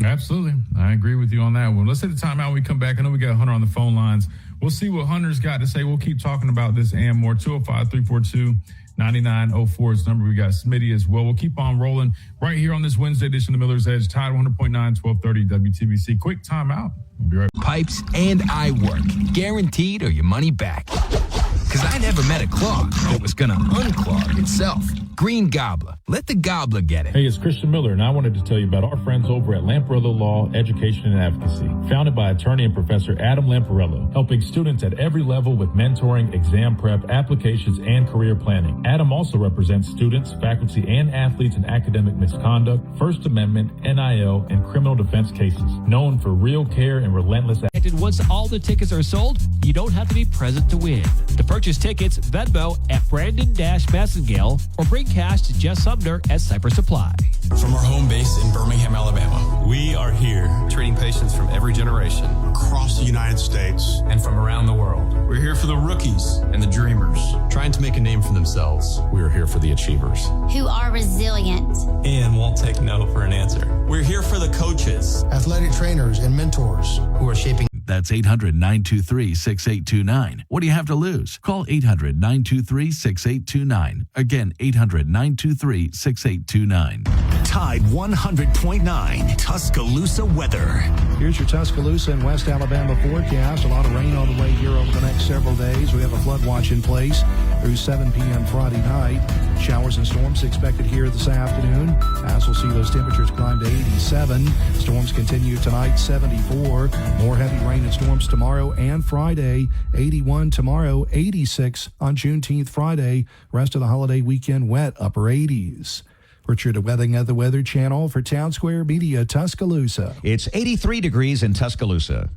Absolutely. I agree with you on that one. Let's hit the timeout when we come back. I know we got Hunter on the phone lines. We'll see what Hunter's got to say. We'll keep talking about this and more. 205-342-9904 is the number. We got Smitty as well. We'll keep on rolling right here on this Wednesday edition of Miller's Edge. Tide 100.9, 1230 WTBC. Quick timeout. We'll be right back. Pipes and eye work. Guaranteed or your money back. Because I never met a clog that was going to unclog itself. Green Gobbler. Let the gobbler get it. Hey, it's Christian Miller, and I wanted to tell you about our friends over at Lamparello Law, Education and Advocacy. Founded by attorney and Professor Adam Lamparello, helping students at every level with mentoring, exam prep, applications, and career planning. Adam also represents students, faculty, and athletes in academic misconduct, First Amendment, NIL, and criminal defense cases. Known for real care and relentless action. Once all the tickets are sold, you don't have to be present to win. To purchase tickets, Venmo at Brandon-Massengale or bring cash to Jess Sumner at Cypress Supply. From our home base in Birmingham, Alabama, We are here treating patients from every generation across the United States and from around the world. We're here for the rookies and the dreamers. Trying to make a name for themselves, we are here for the achievers. Who are resilient. And won't take no for an answer. We're here for the coaches. Athletic trainers and mentors who are shaping. That's 800-923-6829. What do you have to lose? Call 800-923-6829. Again, 800-923-6829. Tide 100.9 Tuscaloosa weather. Here's your Tuscaloosa and West Alabama forecast. A lot of rain on the way here over the next several days. We have a flood watch in place through 7 p.m. Friday night. Showers and storms expected here this afternoon. As we'll see those temperatures climb to 87. Storms continue tonight, 74. More heavy rain and storms tomorrow and Friday. 81 tomorrow, 86 on Juneteenth Friday. Rest of the holiday weekend wet, upper 80s. Richard Wedding of the Weather Channel for Town Square Media, Tuscaloosa. It's 83 degrees in Tuscaloosa.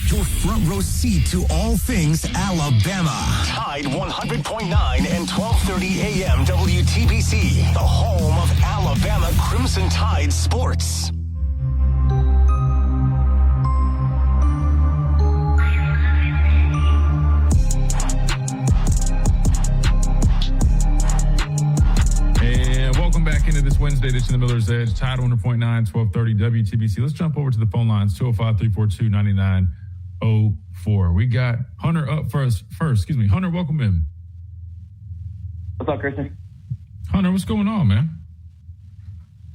Your front row seat to all things Alabama. Tide 100.9 and 12:30 a.m. WTBC, the home of Alabama Crimson Tide sports. Welcome back into this Wednesday edition of Miller's Edge, Tide 100.9, 1230 WTBC. Let's jump over to the phone lines, 205-342-9904. We got Hunter up first. Hunter, welcome in. What's up, Christian? Hunter, what's going on, man?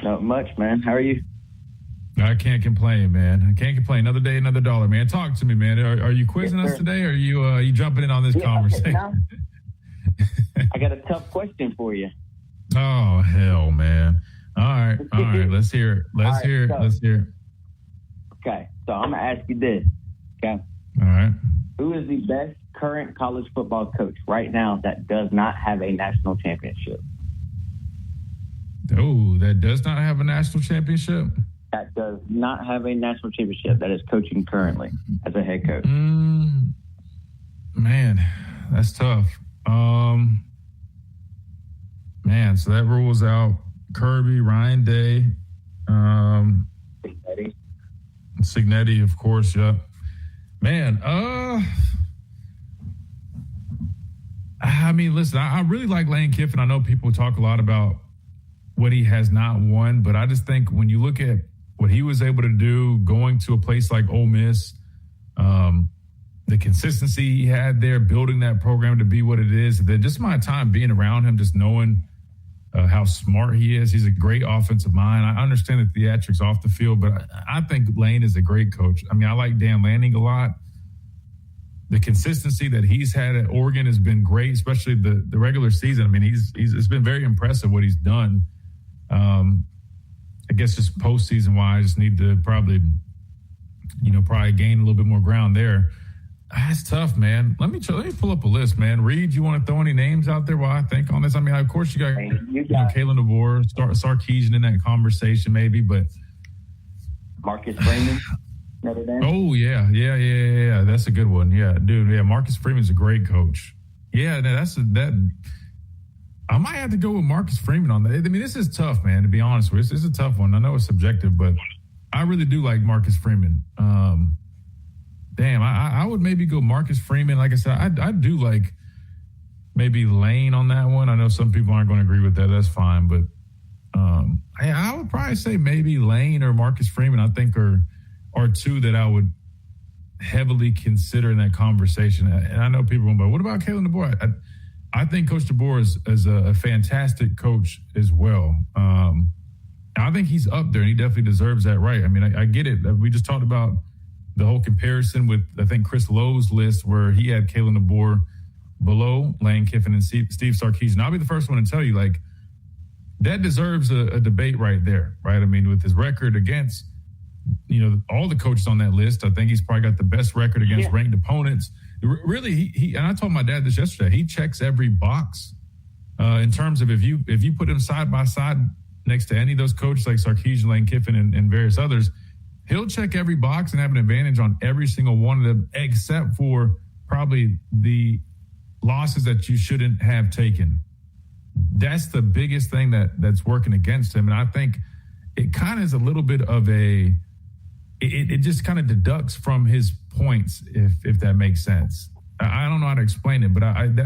Not much, man. How are you? I can't complain, man. I can't complain. Another day, another dollar, man. Talk to me, man. Are you quizzing us today, or are you jumping in on this conversation? I got a tough question for you. Oh, hell, man. All right. Let's hear it. Okay, so I'm going to ask you this. Okay. All right. Who is the best current college football coach right now that does not have a national championship? Oh, that does not have a national championship? That does not have a national championship, that is coaching currently as a head coach. Man, that's tough. Man, so that rules out Kirby, Ryan Day, Signetti, of course. Yep. Man, I mean, listen, I really like Lane Kiffin. I know people talk a lot about what he has not won, but I just think when you look at what he was able to do going to a place like Ole Miss, the consistency he had there, building that program to be what it is, just my time being around him, just knowing how smart he is. He's a great offensive mind. I understand the theatrics off the field, but I think Lane is a great coach. I mean, I like Dan Lanning a lot. The consistency that he's had at Oregon has been great, especially the regular season. I mean, it's been very impressive what he's done. I guess just postseason wise, need to probably gain a little bit more ground there. That's tough, man. Let me pull up a list, man. Reed, you want to throw any names out there while I think on this? I mean, of course, you got Kalen DeVore, Sarkisian in that conversation maybe, but Marcus Freeman, Notre Dame. Oh, yeah. That's a good one. Yeah, dude. Yeah, Marcus Freeman's a great coach. Yeah, I might have to go with Marcus Freeman on that. I mean, this is tough, man, to be honest with you. This is a tough one. I know it's subjective, but I really do like Marcus Freeman. I would maybe go Marcus Freeman. Like I said, I do like maybe Lane on that one. I know some people aren't going to agree with that. That's fine. But I would probably say maybe Lane or Marcus Freeman, I think, are two that I would heavily consider in that conversation. And I know people are going, but what about Kalen DeBoer? I think Coach DeBoer is a fantastic coach as well. I think he's up there, and he definitely deserves that right. I mean, I get it. We just talked about the whole comparison with, I think, Chris Lowe's list where he had Kalen DeBoer below Lane Kiffin and Steve Sarkisian. I'll be the first one to tell you, like, that deserves a debate right there, right? I mean, with his record against, all the coaches on that list, I think he's probably got the best record against ranked opponents. Really, he and I told my dad this yesterday, he checks every box in terms of if you put him side by side next to any of those coaches like Sarkisian, Lane Kiffin, and various others, he'll check every box and have an advantage on every single one of them, except for probably the losses that you shouldn't have taken. That's the biggest thing that's working against him. And I think it kind of is a little bit of it just kind of deducts from his points, if that makes sense. I don't know how to explain it, but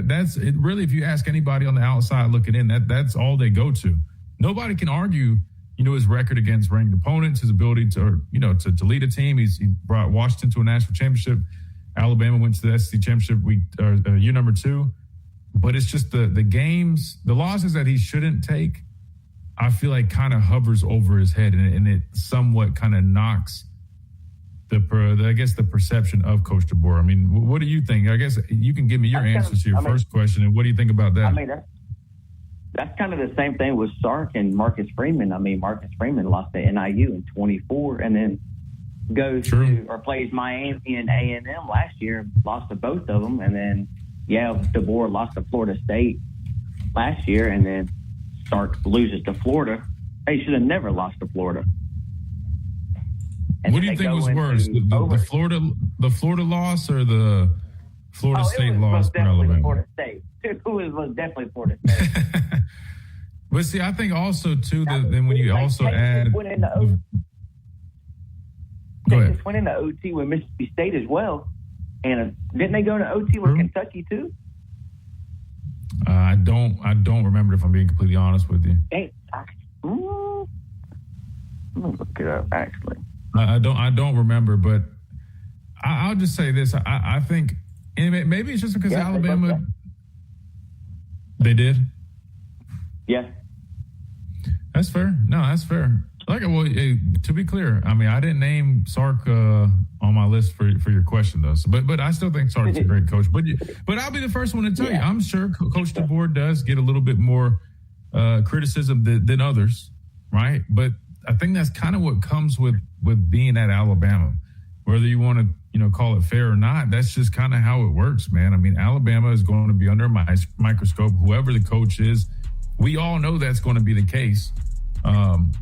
that's it. Really, if you ask anybody on the outside looking in, that's all they go to. Nobody can argue, his record against ranked opponents, his ability to lead a team. He brought Washington to a national championship. Alabama went to the SEC championship year number 2. But it's just the games, the losses that he shouldn't take, I feel like kind of hovers over his head, and it somewhat kind of knocks the perception of Coach DeBoer. I mean, what do you think? I guess you can give me your answers to your first question, and what do you think about that? I mean, that's kind of the same thing with Sark and Marcus Freeman. I mean, Marcus Freeman lost to NIU in 24, and then goes to or plays Miami and A&M last year, lost to both of them, and then DeBoer lost to Florida State last year, and then Sark loses to Florida. He should have never lost to Florida. And what do you think was worse, the Florida loss or the Florida State loss for Alabama? Florida State. It was definitely Florida State. But see, I think also too that then when you also add, go ahead. Just went into OT with Mississippi State as well, and didn't they go to OT with Kentucky too? I don't remember, if I'm being completely honest with you. I'm gonna look it up actually. I don't remember, but I'll just say this. I think, and maybe it's just because Alabama, they did. Yeah, that's fair. No, that's fair. To be clear, I mean, I didn't name Sark on my list for your question, though. So, but I still think Sark's a great coach. But I'll be the first one to tell you, I'm sure Coach DeBoer does get a little bit more criticism than others, right? But I think that's kind of what comes with being at Alabama, whether you want to call it fair or not. That's just kind of how it works, man. I mean, Alabama is going to be under a microscope, whoever the coach is. We all know that's going to be the case.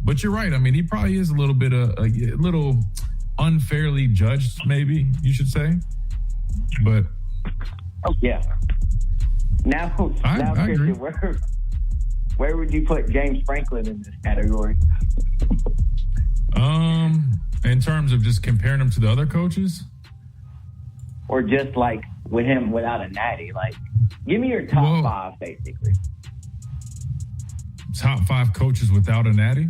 But you're right. I mean, he probably is a little bit a little unfairly judged, maybe you should say. But now Christian, where would you put James Franklin in this category? In terms of just comparing him to the other coaches, or just like with him without a natty, like give me your top 5, basically. Top 5 coaches without a natty?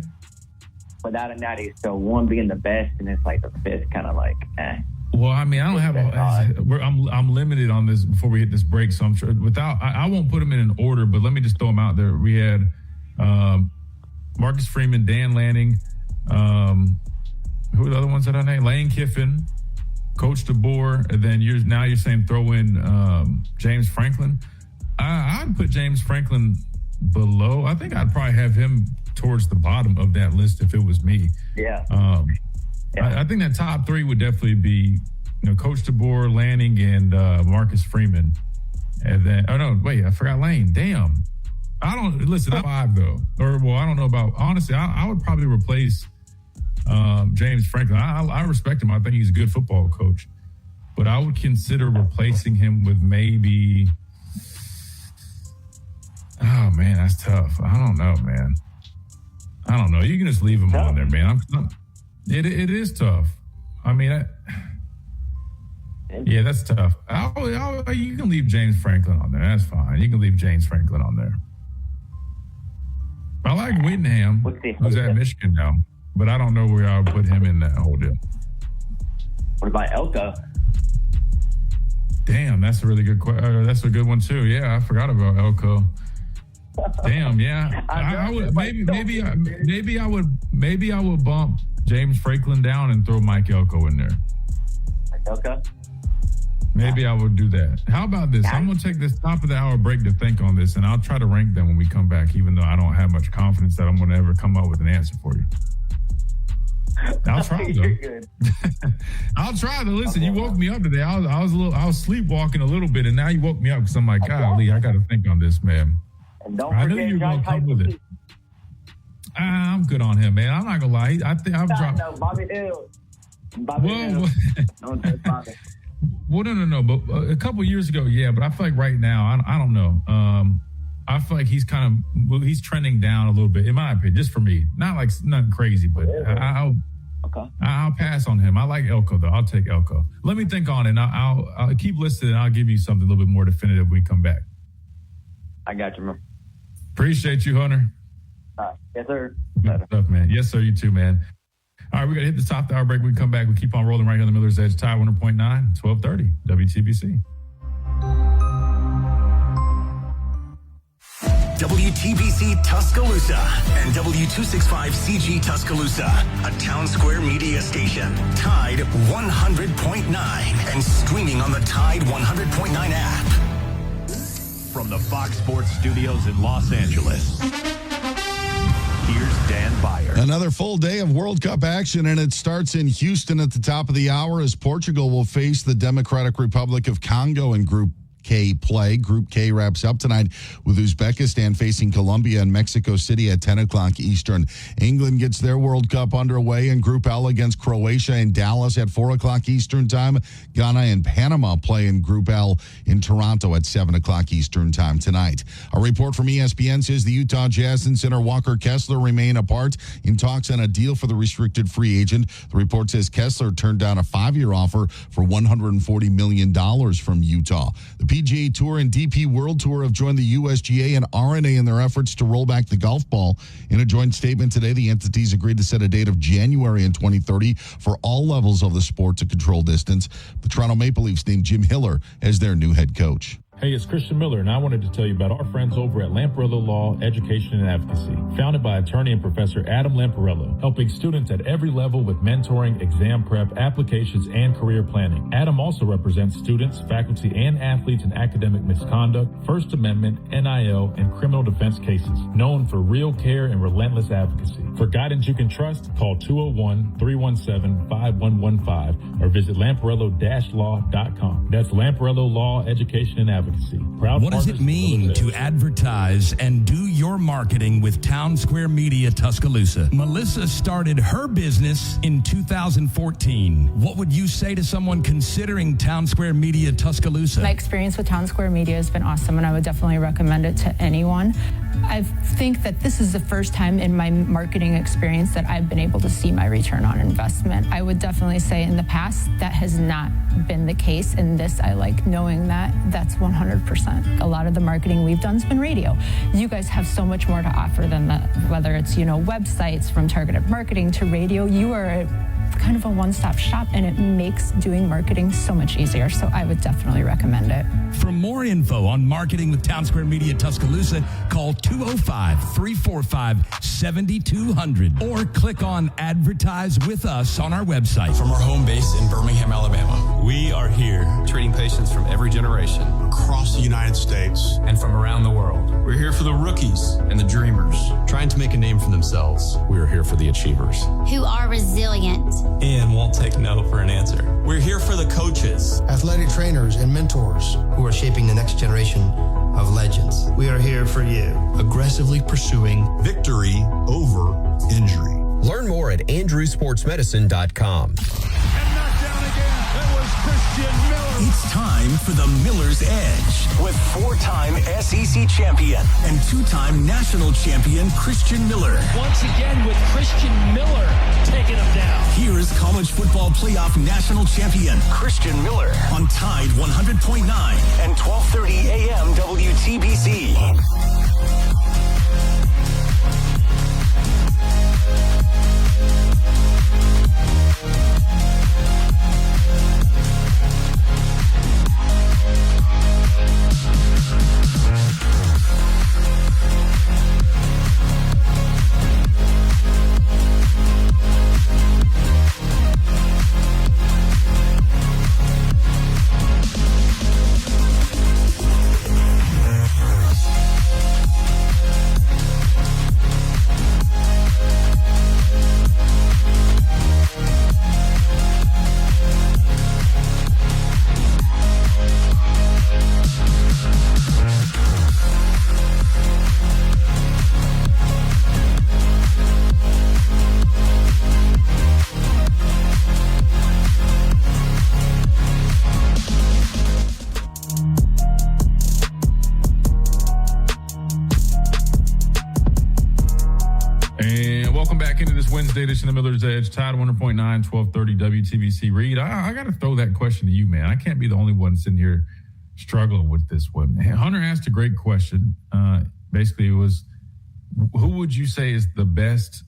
Without a natty, so one being the best, and it's like the 5th, kind of like, Well, I mean, I don't have I'm limited on this before we hit this break, so I'm sure I won't put them in an order, but let me just throw them out there. We had Marcus Freeman, Dan Lanning, who are the other ones that I named? Lane Kiffin, Coach DeBoer, and then you're saying throw in James Franklin. I'd put James Franklin below. I think I'd probably have him towards the bottom of that list if it was me. Yeah. I think that top 3 would definitely be, Coach DeBoer, Lanning, and Marcus Freeman. And then, I forgot Lane. Damn. I'm 5 though. I don't know about, honestly, I would probably replace James Franklin. I respect him. I think he's a good football coach. But I would consider replacing him with maybe, oh man, that's tough. I don't know, man. I don't know. You can just leave him on there, man. It is tough. I mean, that's tough. You can leave James Franklin on there. That's fine. You can leave James Franklin on there. I like Whittingham, who's at Michigan now, but I don't know where I would put him in that whole deal. What about Elko? Damn, that's a really good question. That's a good one too. Yeah, I forgot about Elko. Damn, yeah. I would maybe I would bump James Franklin down and throw Mike Elko in there. Mike Elko? Maybe I would do that. How about this? I'm going to take this top of the hour break to think on this, and I'll try to rank them when we come back, even though I don't have much confidence that I'm going to ever come up with an answer for you. I'll try, though. You're good. I'll try, though. Listen, you woke me up today. I was sleepwalking a little bit, and now you woke me up because I'm like, golly, I got to think on this, man. And don't I knew forget you were going to Josh come with it. I'm good on him, man. I'm not going to lie. I think I've dropped. No, Bobby Hill. Hill. Don't Bobby. Well, no. But a couple years ago, yeah. But I feel like right now, I don't know. I feel like he's he's trending down a little bit, in my opinion, just for me. Not like nothing crazy, but I'll pass on him. I like Elko, though. I'll take Elko. Let me think on it, and I'll keep listening, and I'll give you something a little bit more definitive when we come back. I got you, man. Appreciate you, Hunter. Yes, sir. Good stuff, man. Yes, sir. You too, man. All right, we got to hit the top of the hour break. We come back. We keep on rolling right here on the Miller's Edge. Tide 100.9, 1230, WTBC. WTBC Tuscaloosa and W265CG Tuscaloosa, a Town Square media station. Tide 100.9 and streaming on the Tide 100.9 app. From the Fox Sports Studios in Los Angeles, here's Dan Byer. Another full day of World Cup action, and it starts in Houston at the top of the hour as Portugal will face the Democratic Republic of Congo in Group K play. Group K wraps up tonight with Uzbekistan facing Colombia and Mexico City at 10 o'clock Eastern. England gets their World Cup underway in Group L against Croatia in Dallas at 4 o'clock Eastern time. Ghana and Panama play in Group L in Toronto at 7 o'clock Eastern time tonight. A report from ESPN says the Utah Jazz and center Walker Kessler remain apart in talks on a deal for the restricted free agent. The report says Kessler turned down a 5-year offer for $140 million from Utah. The PGA Tour and DP World Tour have joined the USGA and RNA in their efforts to roll back the golf ball. In a joint statement today, the entities agreed to set a date of January in 2030 for all levels of the sport to control distance. The Toronto Maple Leafs named Jim Hiller as their new head coach. Hey, it's Christian Miller, and I wanted to tell you about our friends over at Lamparello Law, Education and Advocacy. Founded by attorney and Professor Adam Lamparello, helping students at every level with mentoring, exam prep, applications, and career planning. Adam also represents students, faculty, and athletes in academic misconduct, First Amendment, NIL, and criminal defense cases. Known for real care and relentless advocacy. For guidance you can trust, call 201-317-5115 or visit lamparello-law.com. That's Lamparello Law, Education and Advocacy. What does it mean to advertise and do your marketing with Town Square Media Tuscaloosa? Melissa started her business in 2014. What would you say to someone considering Town Square Media Tuscaloosa? My experience with Town Square Media has been awesome, and I would definitely recommend it to anyone. I think that this is the first time in my marketing experience that I've been able to see my return on investment. I would definitely say in the past that has not been the case. In this, I like knowing that that's 100%. A lot of the marketing we've done has been radio. You guys have so much more to offer than that, whether it's, websites from targeted marketing to radio. You are kind of a one-stop shop, and it makes doing marketing so much easier. So I would definitely recommend it. For more info on marketing with Town Square Media Tuscaloosa, call 205-345-7200 or click on Advertise with Us on our website. From our home base in Birmingham, Alabama, We are here treating patients from every generation across the United States and from around the world. we're here for the rookies and the dreamers, trying to make a name for themselves. We're here for the achievers, who are resilient and won't take no for an answer. We're here for the coaches, athletic trainers, and mentors who are shaping the next generation of legends. We are here for you. aggressively pursuing victory over injury. Learn more at andrewsportsmedicine.com. It's time for the Miller's Edge with four-time SEC champion and two-time national champion Christian Miller. Once again with Christian Miller taking him down. Here is college football playoff national champion Christian Miller on Tide 100.9 and 1230 AM WTBC. welcome back into this Wednesday edition of Miller's Edge. Tide 100.9, 1230 WTBC. Reed, I got to throw that question to you, man. I can't be the only one sitting here struggling with this one. Hunter asked a great question. Basically, it was, who would you say is the best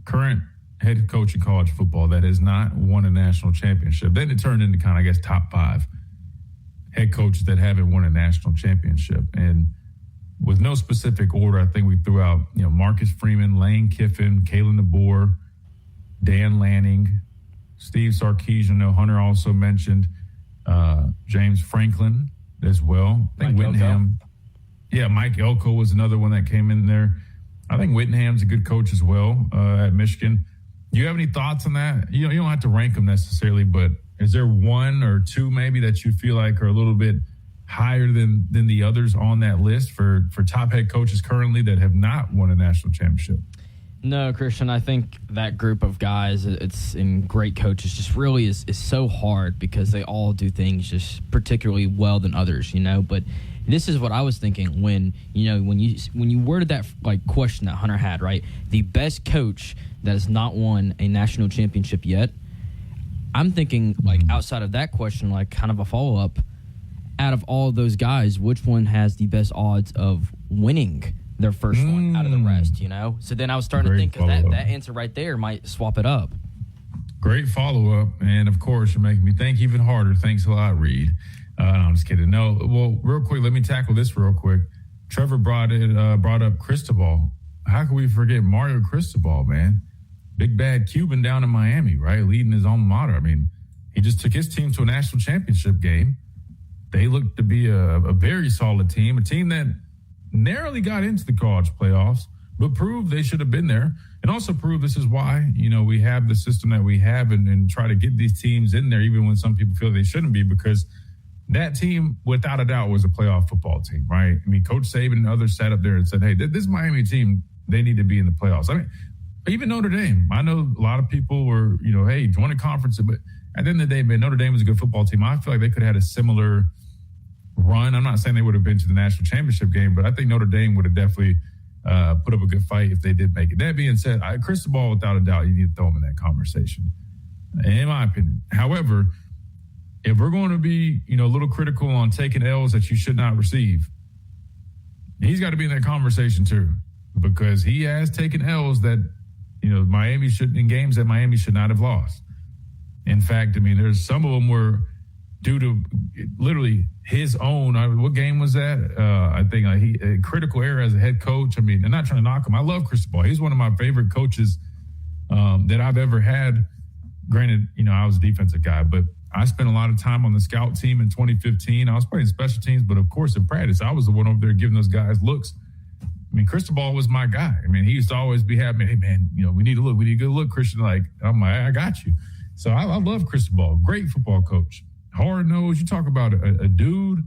current head coach in college football that has not won a national championship? Then it turned into kind of, I guess, top 5 head coaches that haven't won a national championship. And with no specific order, I think we threw out, Marcus Freeman, Lane Kiffin, Kalen DeBoer, Dan Lanning, Steve Sarkisian. Hunter also mentioned James Franklin as well. I think Whittingham. Yeah, Mike Elko was another one that came in there. I think Whittingham's a good coach as well at Michigan. Do you have any thoughts on that? You don't have to rank them necessarily, but is there one or two maybe that you feel like are a little bit higher than the others on that list for top head coaches currently that have not won a national championship? No, Christian, I think that group of guys, it's in great coaches, just really is so hard because they all do things just particularly well than others, But this is what I was thinking when you worded that question that Hunter had, right? The best coach that has not won a national championship yet. I'm thinking outside of that question, kind of a follow up. Out of all of those guys, which one has the best odds of winning their first one out of the rest, So then I was starting to think that answer right there might swap it up. Great follow-up. And, of course, you're making me think even harder. Thanks a lot, Reed. No, I'm just kidding. No, well, real quick, let me tackle this real quick. Trevor brought up Cristobal. How can we forget Mario Cristobal, man? Big bad Cuban down in Miami, right? Leading his alma mater. I mean, he just took his team to a national championship game. They looked to be a very solid team, a team that narrowly got into the college playoffs, but proved they should have been there, and also proved this is why, we have the system that we have and try to get these teams in there, even when some people feel they shouldn't be, because that team, without a doubt, was a playoff football team, right? I mean, Coach Saban and others sat up there and said, hey, this Miami team, they need to be in the playoffs. I mean, even Notre Dame, I know a lot of people were, hey, join a conference, but at the end of the day, man, Notre Dame was a good football team. I feel like they could have had a similar run. I'm not saying they would have been to the national championship game, but I think Notre Dame would have definitely put up a good fight if they did make it. That being said, Cristobal, without a doubt, you need to throw him in that conversation, in my opinion. However, if we're going to be, a little critical on taking L's that you should not receive, he's got to be in that conversation too, because he has taken L's that, Miami should, in games that Miami should not have lost. In fact, I mean, there's some of them were due to literally his own. What game was that? I think a critical error as a head coach. I mean, I'm not trying to knock him. I love Cristobal. He's one of my favorite coaches that I've ever had. Granted, I was a defensive guy, but I spent a lot of time on the scout team in 2015. I was playing special teams, but of course in practice, I was the one over there giving those guys looks. I mean, Cristobal was my guy. I mean, he used to always be happy. Hey, man, we need a look. We need a good look, Christian. I'm like, I got you. So I love Cristobal. Great football coach. Hard nosed. You talk about a dude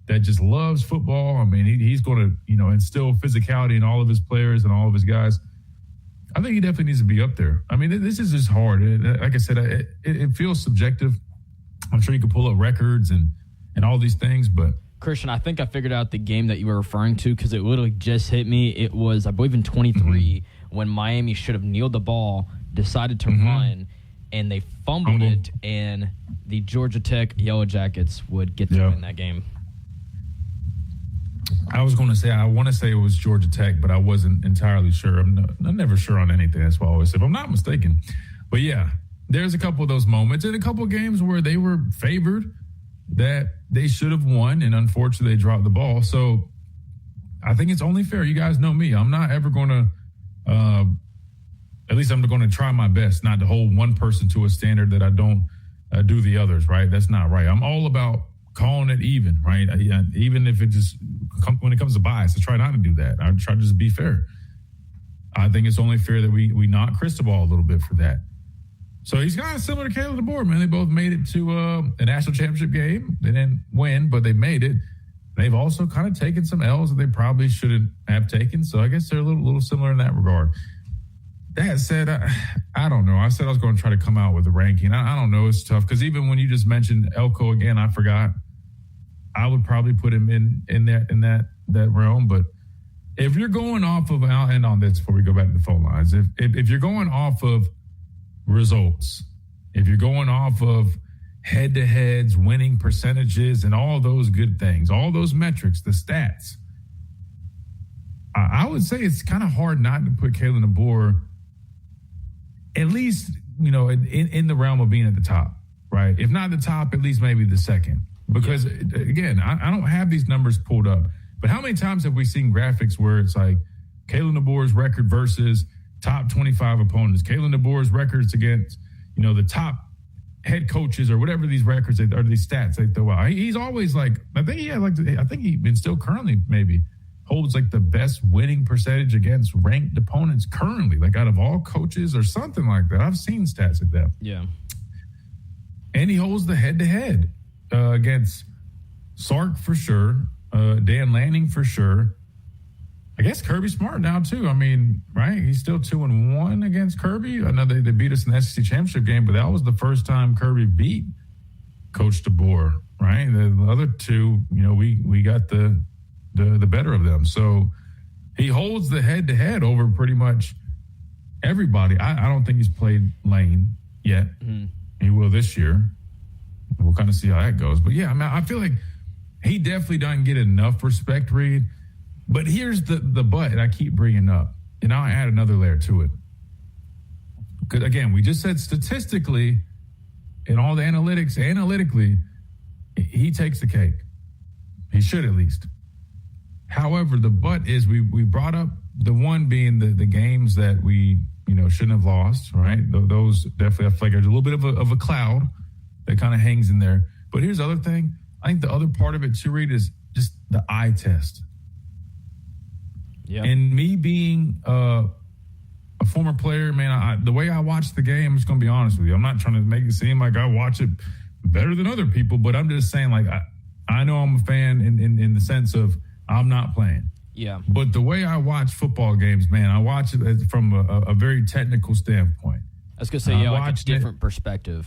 that just loves football. I mean, he's going to, instill physicality in all of his players and all of his guys. I think he definitely needs to be up there. I mean, this is just hard. Like I said, it feels subjective. I'm sure you could pull up records and all these things, but Christian, I think I figured out the game that you were referring to because it literally just hit me. It was, I believe, in 23 when Miami should have kneeled the ball, decided to run, and they fumbled it, and the Georgia Tech Yellow Jackets would get to win that game. I was going to say, I want to say it was Georgia Tech, but I wasn't entirely sure. I'm never sure on anything. That's why I always say, if I'm not mistaken. But yeah, there's a couple of those moments and a couple of games where they were favored that they should have won, and unfortunately they dropped the ball. So I think it's only fair. You guys know me. I'm not ever going to, at least I'm going to try my best not to hold one person to a standard that I don't do the others, right? That's not right. I'm all about calling it even, right? Even if it just, when it comes to bias, I try not to do that. I try to just be fair. I think it's only fair that we knock Cristobal a little bit for that. So he's kind of similar to Kalen DeBoer, man. They both made it to a national championship game. They didn't win, but they made it. They've also kind of taken some L's that they probably shouldn't have taken. So I guess they're a little similar in that regard. That said, I don't know. I said I was going to try to come out with a ranking. I don't know. It's tough because even when you just mentioned Elko again, I forgot. I would probably put him in that realm, but if you're going off of, I'll end on this before we go back to the phone lines. If you're going off of results, if you're going off of head-to-heads, winning percentages, and all those good things, all those metrics, the stats, I would say it's kind of hard not to put Kalen DeBoer at least, in the realm of being at the top, right? If not the top, at least maybe the second. Because, again, I don't have these numbers pulled up, but how many times have we seen graphics where it's like Kalen DeBoer's record versus top 25 opponents, Kalen DeBoer's records against, the top head coaches or whatever these records or these stats they throw out. He's always I think he and still currently maybe holds the best winning percentage against ranked opponents currently, out of all coaches or something like that. I've seen stats like that. Yeah. And he holds the head-to-head against Sark for sure, Dan Lanning for sure. I guess Kirby Smart now too. I mean, right? He's still 2-1 against Kirby. I know they beat us in the SEC championship game, but that was the first time Kirby beat Coach DeBoer, right? The other two, we got the better of them. So he holds the head-to-head over pretty much everybody. I don't think he's played Lane yet. Mm-hmm. He will this year. We'll kind of see how that goes. But, yeah, I feel like he definitely doesn't get enough respect, Reed. But here's the but that I keep bringing up, and I'll add another layer to it. Because, again, we just said statistically and all the analytically, he takes the cake. He should at least. However, the but is we brought up the one being the games that we, shouldn't have lost, right? Those definitely, I feel like there's a little bit of a cloud that kind of hangs in there. But here's the other thing. I think the other part of it too, Reed, is just the eye test. Yeah. And me being a former player, man, the way I watch the game, I'm just going to be honest with you. I'm not trying to make it seem like I watch it better than other people, but I'm just saying, I know I'm a fan in the sense of I'm not playing. Yeah. But the way I watch football games, man, I watch it from a very technical standpoint. I was going to say, like a different perspective.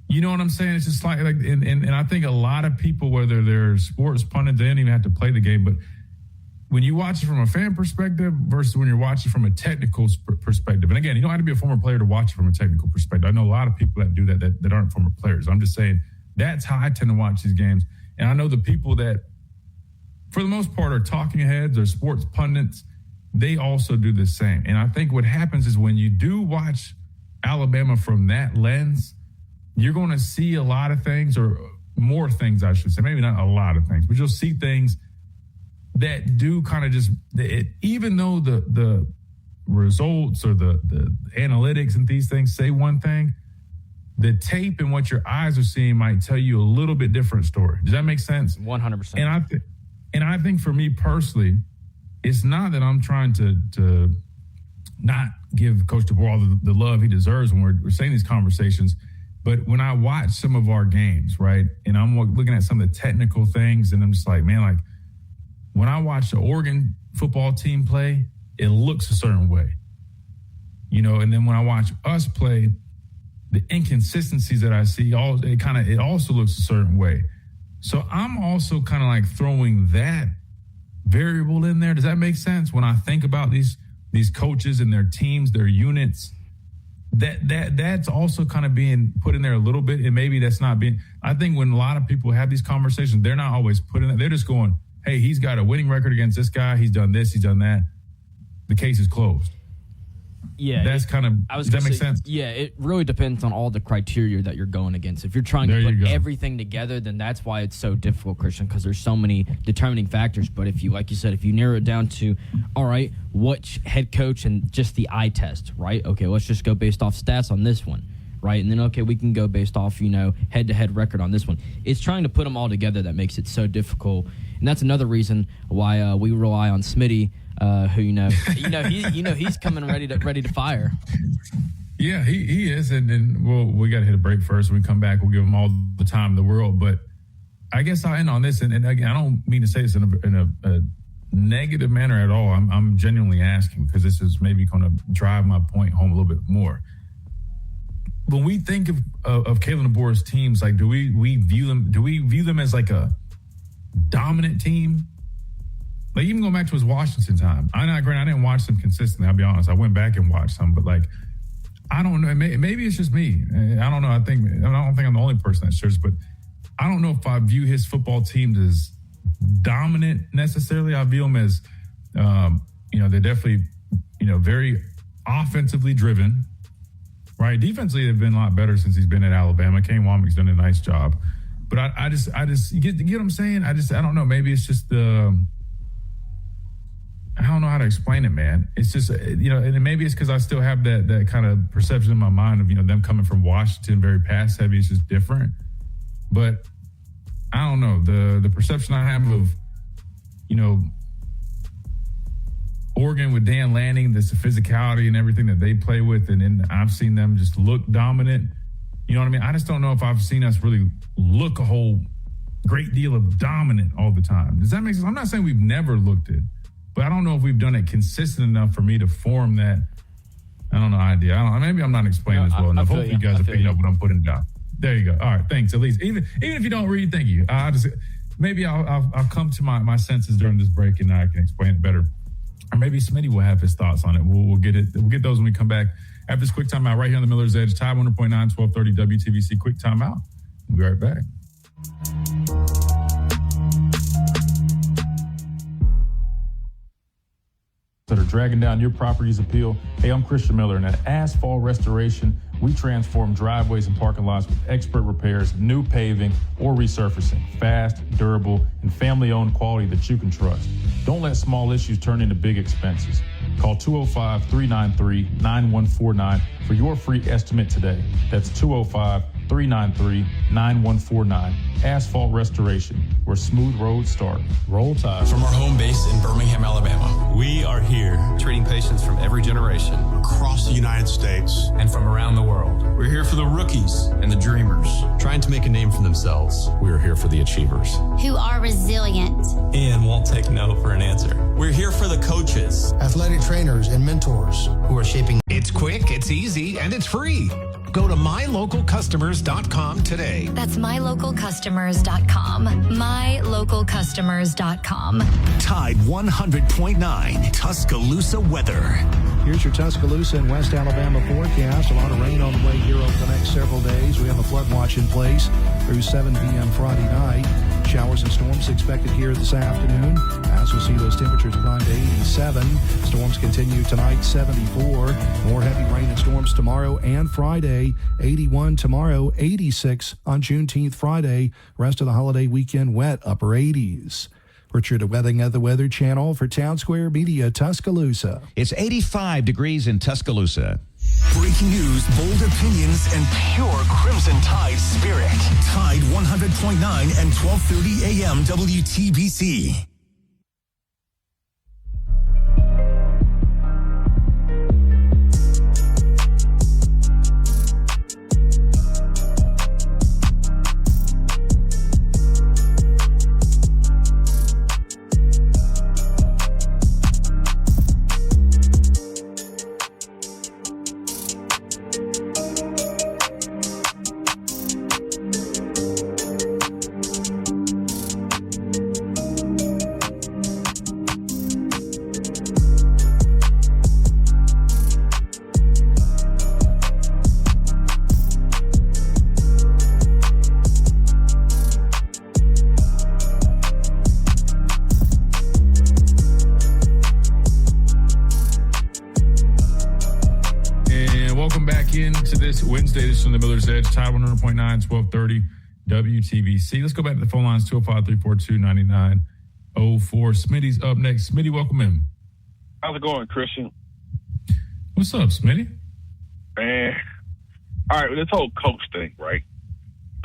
You know what I'm saying? It's just and I think a lot of people, whether they're sports pundits, they don't even have to play the game, but when you watch it from a fan perspective versus when you're watching from a technical perspective, and again, you don't have to be a former player to watch it from a technical perspective. I know a lot of people that do that aren't former players. I'm just saying that's how I tend to watch these games. And I know the people that, for the most part, are talking heads or sports pundits, they also do the same. And I think what happens is when you do watch Alabama from that lens, you're going to see a lot of things, or more things, I should say. Maybe not a lot of things, but you'll see things that do kind of just, even though the results or the analytics and these things say one thing, the tape and what your eyes are seeing might tell you a little bit different story. Does that make sense? 100%. And I think for me personally, it's not that I'm trying to not give Coach DeBoer all the love he deserves when we're saying these conversations, but when I watch some of our games, right, and I'm looking at some of the technical things, and I'm just like, man, when I watch the Oregon football team play, it looks a certain way, and then when I watch us play, the inconsistencies that I see, it also looks a certain way. So I'm also kind of throwing that variable in there. Does that make sense? When I think about these coaches and their teams, their units, that's also kind of being put in there a little bit. And maybe that's not being, I think when a lot of people have these conversations, they're not always putting it, they're just going, hey, he's got a winning record against this guy. He's done this, he's done that. The case is closed. Yeah. That's kind of, does that make sense? Yeah, it really depends on all the criteria that you're going against. If you're trying to put everything together, then that's why it's so difficult, Christian, because there's so many determining factors. But if you, like you said, if you narrow it down to, all right, which head coach and just the eye test, right? Okay, let's just go based off stats on this one, right? And then, okay, we can go based off, head-to-head record on this one. It's trying to put them all together that makes it so difficult. And that's another reason why we rely on Smitty, who he's coming ready to fire. Yeah, he is, and we got to hit a break first. When we come back, we'll give him all the time in the world. But I guess I'll end on this, and again, I don't mean to say this in a negative manner at all. I'm genuinely asking because this is maybe going to drive my point home a little bit more. When we think of Kalen DeBoer's teams, do we view them as a dominant team? like even going back to his Washington time. I didn't watch them consistently. I'll be honest. I went back and watched some, but like, I don't know. Maybe it's just me. I don't know. I don't think I'm the only person that shares, but I don't know if I view his football teams as dominant necessarily. I view them as, they're definitely, very offensively driven, right? Defensively, they've been a lot better since he's been at Alabama. Kane Womack's done a nice job, but I just you get what I'm saying? I don't know. Maybe it's just I don't know how to explain it, man. It's just, and maybe it's because I still have that kind of perception in my mind of, them coming from Washington, very pass heavy. It's just different. But I don't know. The perception I have of, Oregon with Dan Lanning, the physicality and everything that they play with, and then I've seen them just look dominant. You know what I mean? I just don't know if I've seen us really look a whole great deal of dominant all the time. Does that make sense? I'm not saying we've never looked it, but I don't know if we've done it consistent enough for me to form that, idea. Maybe I'm not explaining this well enough. Hopefully you guys are picking up what I'm putting down. There you go. All right, thanks. At least, even if you don't read, thank you. Maybe I'll come to my senses during this break and I can explain it better. Or maybe Smitty will have his thoughts on it. We'll get it. We'll get those when we come back. After this quick timeout right here on the Miller's Edge, Tide 100.9, 1230 WTBC. Quick timeout. We'll be right back. That are dragging down your property's appeal. Hey, I'm Christian Miller, and at Asphalt Restoration, we transform driveways and parking lots with expert repairs, new paving, or resurfacing. Fast, durable, and family-owned quality that you can trust. Don't let small issues turn into big expenses. Call 205-393-9149 for your free estimate today. That's 205-393-9149. Asphalt Restoration, where smooth roads start. Roll Tide. From our home base in Birmingham, Alabama, we are here treating patients from every generation, across the United States, and from around the world. We're here for the rookies and the dreamers, trying to make a name for themselves. We are here for the achievers, who are resilient and won't take no for an answer. We're here for the coaches, athletic trainers, and mentors who are shaping. It's quick, it's easy, and it's free. Go to mylocalcustomers.com today. That's mylocalcustomers.com. Mylocalcustomers.com. Tide 100.9 Tuscaloosa weather. Here's your Tuscaloosa and West Alabama forecast. A lot of rain on the way here over the next several days. We have a flood watch in place through 7 p.m. Friday night. Showers and storms expected here this afternoon. As we'll see, those temperatures climb to 87. Storms continue tonight, 74. More heavy rain and storms tomorrow and Friday. 81 tomorrow, 86 on Juneteenth Friday. Rest of the holiday weekend wet, upper 80s. Richard Wedding at the Weather Channel for Town Square Media, Tuscaloosa. It's 85 degrees in Tuscaloosa. Breaking news, bold opinions, and pure Crimson Tide spirit. Tide 100.9 and 1230 AM WTBC. Wednesday, this is on the Miller's Edge, Tide 100.9, 1230 WTBC. Let's go back to the phone lines, 205-342-9904. Smitty's up next. Smitty, welcome in. How's it going, Christian? What's up, Smitty? Man, all right, this whole coach thing, right?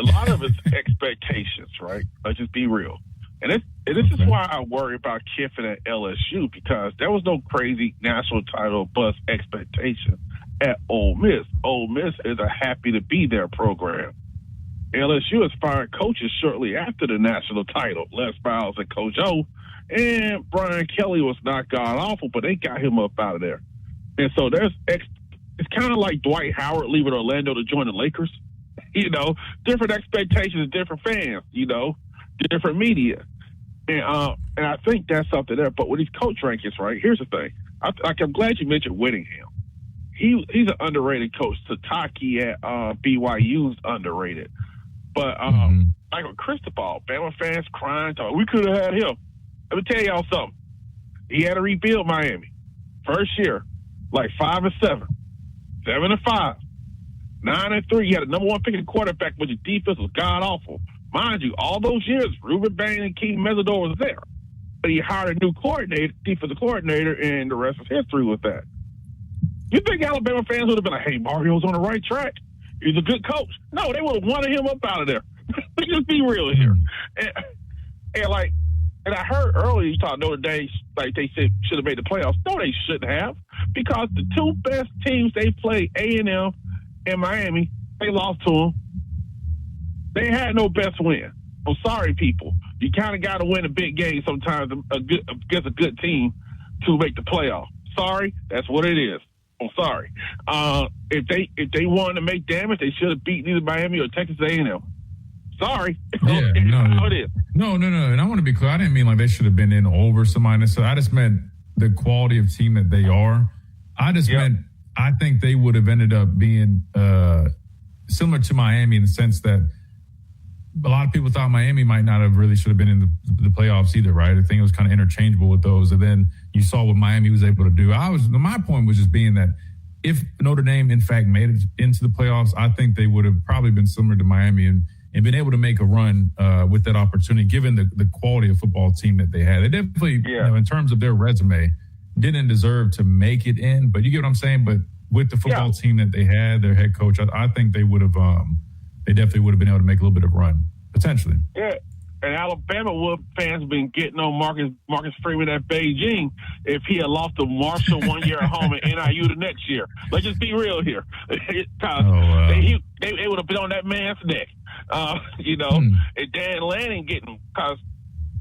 A lot of it's expectations, right? Let's just be real. And this is why I worry about Kiffin at LSU, because there was no crazy national title bust expectation at Ole Miss. Ole Miss is a happy to be there program. LSU has fired coaches shortly after the national title. Les Miles and Coach O, and Brian Kelly was not god awful, but they got him up out of there. And so it's kind of like Dwight Howard leaving Orlando to join the Lakers. You know, different expectations, different fans. You know, different media. And I think that's something there. But with these coach rankings, right, here's the thing. I'm glad you mentioned Whittingham. He's an underrated coach. Sataki at BYU's underrated. But like with Cristobal, Bama fans crying, talking, we could have had him. Let me tell y'all something. He had to rebuild Miami. First year, like 5-7, 7-5, 9-3. He had a number one pick in quarterback, but your defense was god awful. Mind you, all those years, Ruben Bain and Keith Mesidor was there. But he hired a new defensive coordinator, and the rest is history with that. You think Alabama fans would have been like, hey, Mario's on the right track? He's a good coach. No, they would have wanted him up out of there. Let's just be real here. And I heard earlier you talked Notre Dame, like they said, should have made the playoffs. No, they shouldn't have, because the two best teams they played, A&M and Miami, they lost to them. They had no best win. I'm sorry, people. You kind of got to win a big game sometimes against a good team to make the playoff. Sorry, that's what it is. I'm sorry. If they wanted to make damage, they should have beaten either Miami or Texas A&M. Sorry. Yeah, how it is. No. And I want to be clear. I didn't mean like they should have been in over somebody. So I just meant the quality of team that they are. I just meant I think they would have ended up being similar to Miami in the sense that a lot of people thought Miami might not have really should have been in the playoffs either, right? I think it was kind of interchangeable with those. And then you saw what Miami was able to do. My point was just being that if Notre Dame, in fact, made it into the playoffs, I think they would have probably been similar to Miami and been able to make a run with that opportunity, given the quality of football team that they had. They definitely, in terms of their resume, didn't deserve to make it in. But you get what I'm saying? But with the football team that they had, their head coach, I think they would have they definitely would have been able to make a little bit of run, potentially. Yeah, and Alabama fans have been getting on Marcus Freeman at Beijing if he had lost to Marshall 1 year at home and NIU the next year. Let's just be real here. They would have been on that man's neck. And Dan Lanning getting, because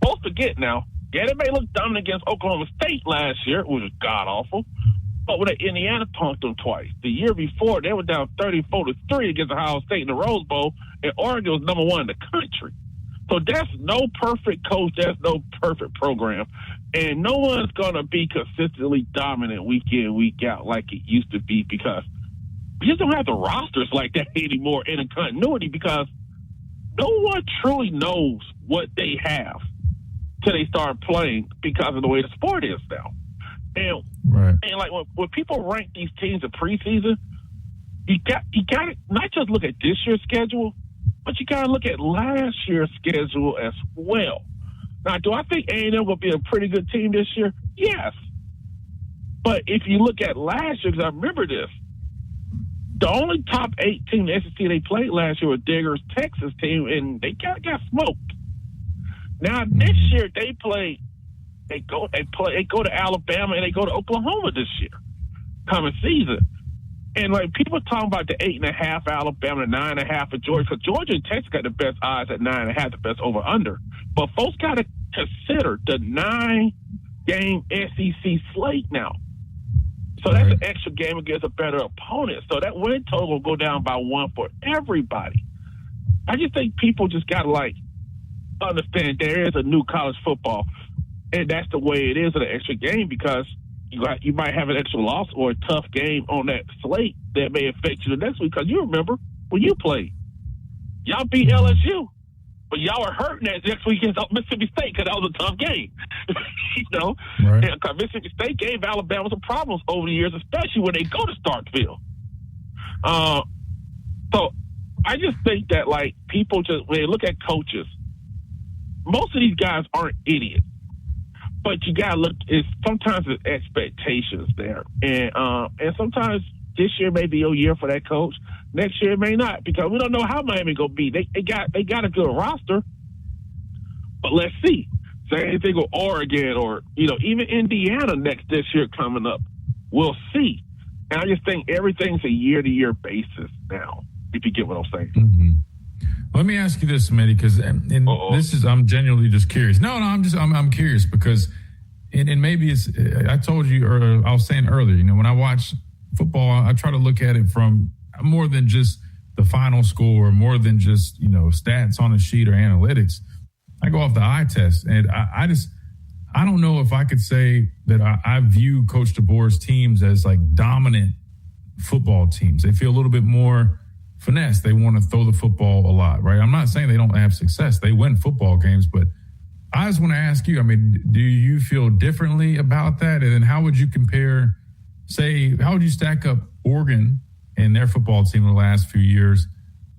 folks forget now, they may look dominant against Oklahoma State last year, which was god-awful. But when Indiana punked them twice. The year before, they were down 34-3 against Ohio State in the Rose Bowl, and Oregon was number one in the country. So that's no perfect coach. That's no perfect program. And no one's going to be consistently dominant week in, week out like it used to be, because we just don't have the rosters like that anymore in a continuity, because no one truly knows what they have till they start playing because of the way the sport is now. And like when people rank these teams in preseason, you got to not just look at this year's schedule, but you got to look at last year's schedule as well. Now, do I think A&M will be a pretty good team this year? Yes. But if you look at last year, because I remember this, the only top 8 team in the SEC they played last year was Digger's Texas team, and they got smoked. Now, this year they play. They go to Alabama and they go to Oklahoma this year, coming season. And like people talking about the 8.5 Alabama, the 9.5 for Georgia, because Georgia and Texas got the best odds at 9.5, the best over under. But folks got to consider the 9-game SEC slate now. So that's an extra game against a better opponent. So that win total will go down by 1 for everybody. I just think people just got to understand there is a new college football. And that's the way it is in an extra game, because you might have an extra loss or a tough game on that slate that may affect you the next week. Because you remember when you played, y'all beat LSU, but y'all were hurting that next week against Mississippi State because that was a tough game. Because Mississippi State gave Alabama some problems over the years, especially when they go to Starkville. So I just think that people just, when they look at coaches, most of these guys aren't idiots. But you gotta look. Sometimes it's expectations there, and sometimes this year may be a year for that coach. Next year it may not, because we don't know how Miami gonna be. They got a good roster, but let's see. Same thing with Oregon or even Indiana this year coming up. We'll see. And I just think everything's a year-to-year basis now. If you get what I'm saying. Mm-hmm. Let me ask you this, Smitty, because this is, I'm genuinely just curious. No, I'm curious because, and maybe it's, I told you, or I was saying earlier, when I watch football, I try to look at it from more than just the final score, more than just, stats on a sheet or analytics. I go off the eye test, and I don't know if I could say that I view Coach DeBoer's teams as like dominant football teams. They feel a little bit more finesse. They want to throw the football a lot, right? I'm not saying they don't have success. They win football games, but I just want to ask you, I mean, do you feel differently about that? And then how would you compare, how would you stack up Oregon and their football team in the last few years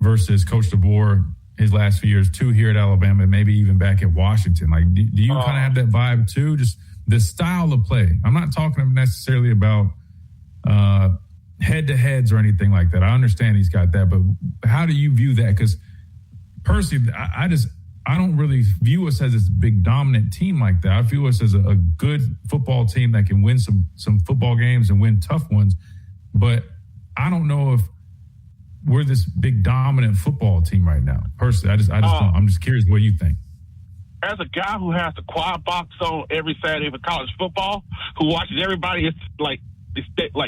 versus Coach DeBoer his last few years, too, here at Alabama, and maybe even back at Washington? Like, do you kind of have that vibe, too? Just the style of play. I'm not talking necessarily about head-to-heads or anything like that. I understand he's got that, but how do you view that? Because personally, I don't really view us as this big dominant team like that. I view us as a good football team that can win some football games and win tough ones, but I don't know if we're this big dominant football team right now. Personally, I just don't. I'm just curious what you think. As a guy who has the quad box on every Saturday for college football, who watches everybody, it's like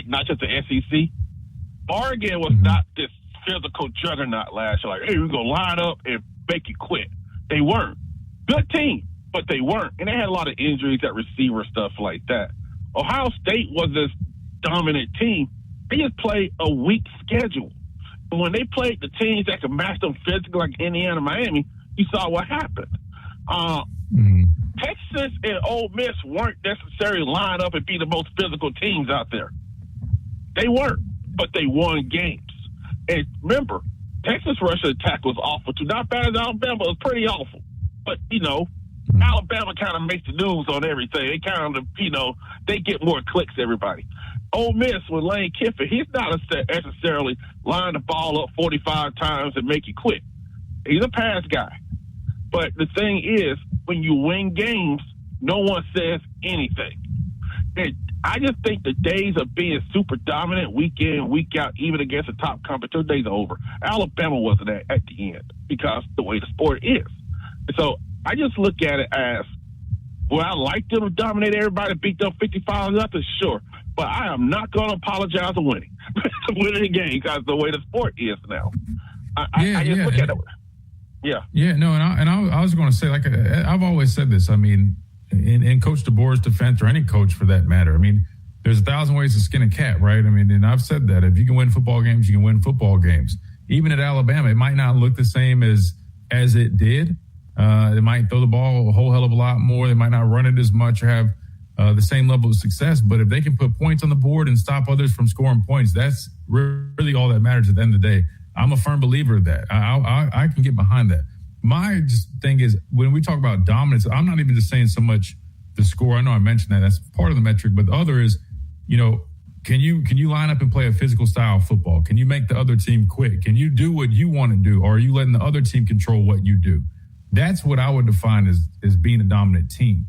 not just the SEC. Oregon was not this physical juggernaut last year. Like, hey, we're gonna line up and make you quit. They weren't. Good team, but they weren't, and they had a lot of injuries at receiver, stuff like that. Ohio State was this dominant team. They just played a weak schedule. When they played the teams that could match them physically, like Indiana, Miami, you saw what happened. Texas and Ole Miss weren't necessarily lined up and be the most physical teams out there. They weren't, but they won games. And remember, Texas rushing attack was awful too. Not bad as Alabama, it was pretty awful. But, Alabama kind of makes the news on everything. They kind of, they get more clicks, everybody. Ole Miss with Lane Kiffin, he's not necessarily line the ball up 45 times and make you quit. He's a pass guy. But the thing is, when you win games, no one says anything. And I just think the days of being super dominant week in, week out, even against the top competition, days are over. Alabama wasn't at the end because the way the sport is. And so I just look at it as, well, I like them to dominate everybody, beat them 55-0, sure. But I am not going to apologize for winning the game because the way the sport is now. I just look at it. Yeah. Yeah, no, and I was going to say, like, I've always said this. I mean, in Coach DeBoer's defense, or any coach for that matter, I mean, there's 1,000 ways to skin a cat, right? I mean, and I've said that. If you can win football games, you can win football games. Even at Alabama, it might not look the same as it did. They might throw the ball a whole hell of a lot more. They might not run it as much or have the same level of success. But if they can put points on the board and stop others from scoring points, that's really all that matters at the end of the day. I'm a firm believer of that. I can get behind that. My thing is, when we talk about dominance, I'm not even just saying so much the score. I know I mentioned that. That's part of the metric. But the other is, can you line up and play a physical style of football? Can you make the other team quit? Can you do what you want to do? Or are you letting the other team control what you do? That's what I would define as being a dominant team.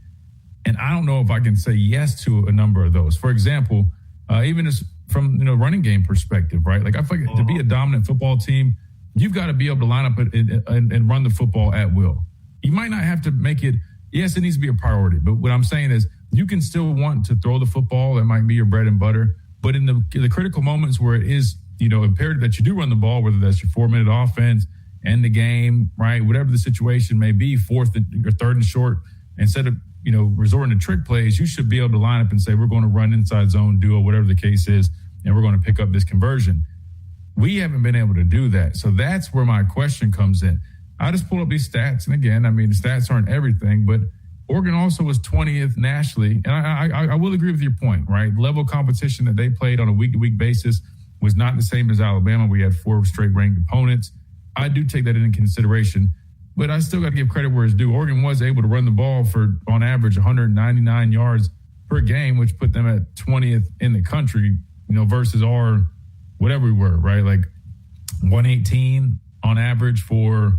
And I don't know if I can say yes to a number of those. For example, even as from running game perspective, right? Like, I feel like to be a dominant football team, you've got to be able to line up and run the football at will. You might not have to make it. Yes, it needs to be a priority. But what I'm saying is, you can still want to throw the football. That might be your bread and butter. But in the critical moments where it is, imperative that you do run the ball, whether that's your 4-minute offense, end the game, right? Whatever the situation may be, fourth or third and short, instead of resorting to trick plays, you should be able to line up and say, we're going to run inside zone, duo, whatever the case is, and we're going to pick up this conversion. We haven't been able to do that. So that's where my question comes in. I just pulled up these stats. And again, I mean, the stats aren't everything, but Oregon also was 20th nationally. And I will agree with your point, right? Level of competition that they played on a week-to-week basis was not the same as Alabama. We had 4 straight ranked opponents. I do take that into consideration. But I still got to give credit where it's due. Oregon was able to run the ball for, on average, 199 yards per game, which put them at 20th in the country, versus our whatever we were, right? Like 118 on average for,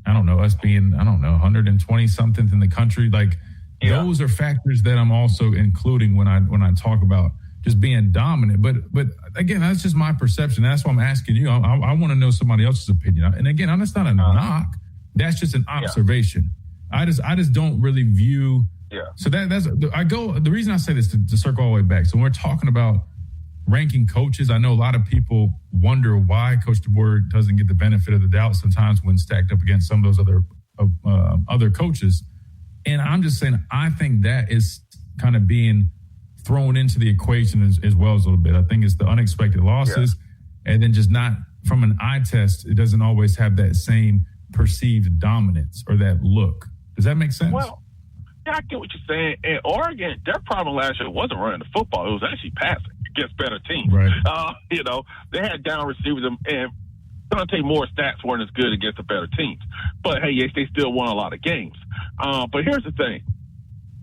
us being, 120-something in the country. Like, those are factors that I'm also including when I talk about just being dominant. But again, that's just my perception. That's why I'm asking you. I want to know somebody else's opinion. And again, that's not a knock. That's just an observation. I just don't really view. Yeah. So the reason I say this to circle all the way back. So when we're talking about ranking coaches, I know a lot of people wonder why Coach DeBoer doesn't get the benefit of the doubt sometimes when stacked up against some of those other other coaches. And I'm just saying, I think that is kind of being thrown into the equation as well as a little bit. I think it's the unexpected losses, and then just not from an eye test, it doesn't always have that same perceived dominance or that look. Does that make sense? Well, yeah, I get what you're saying. And Oregon, their problem last year wasn't running the football. It was actually passing against better teams. Right. They had down receivers, and Dante Moore's stats weren't as good against the better teams. But, hey, yes, they still won a lot of games. But here's the thing.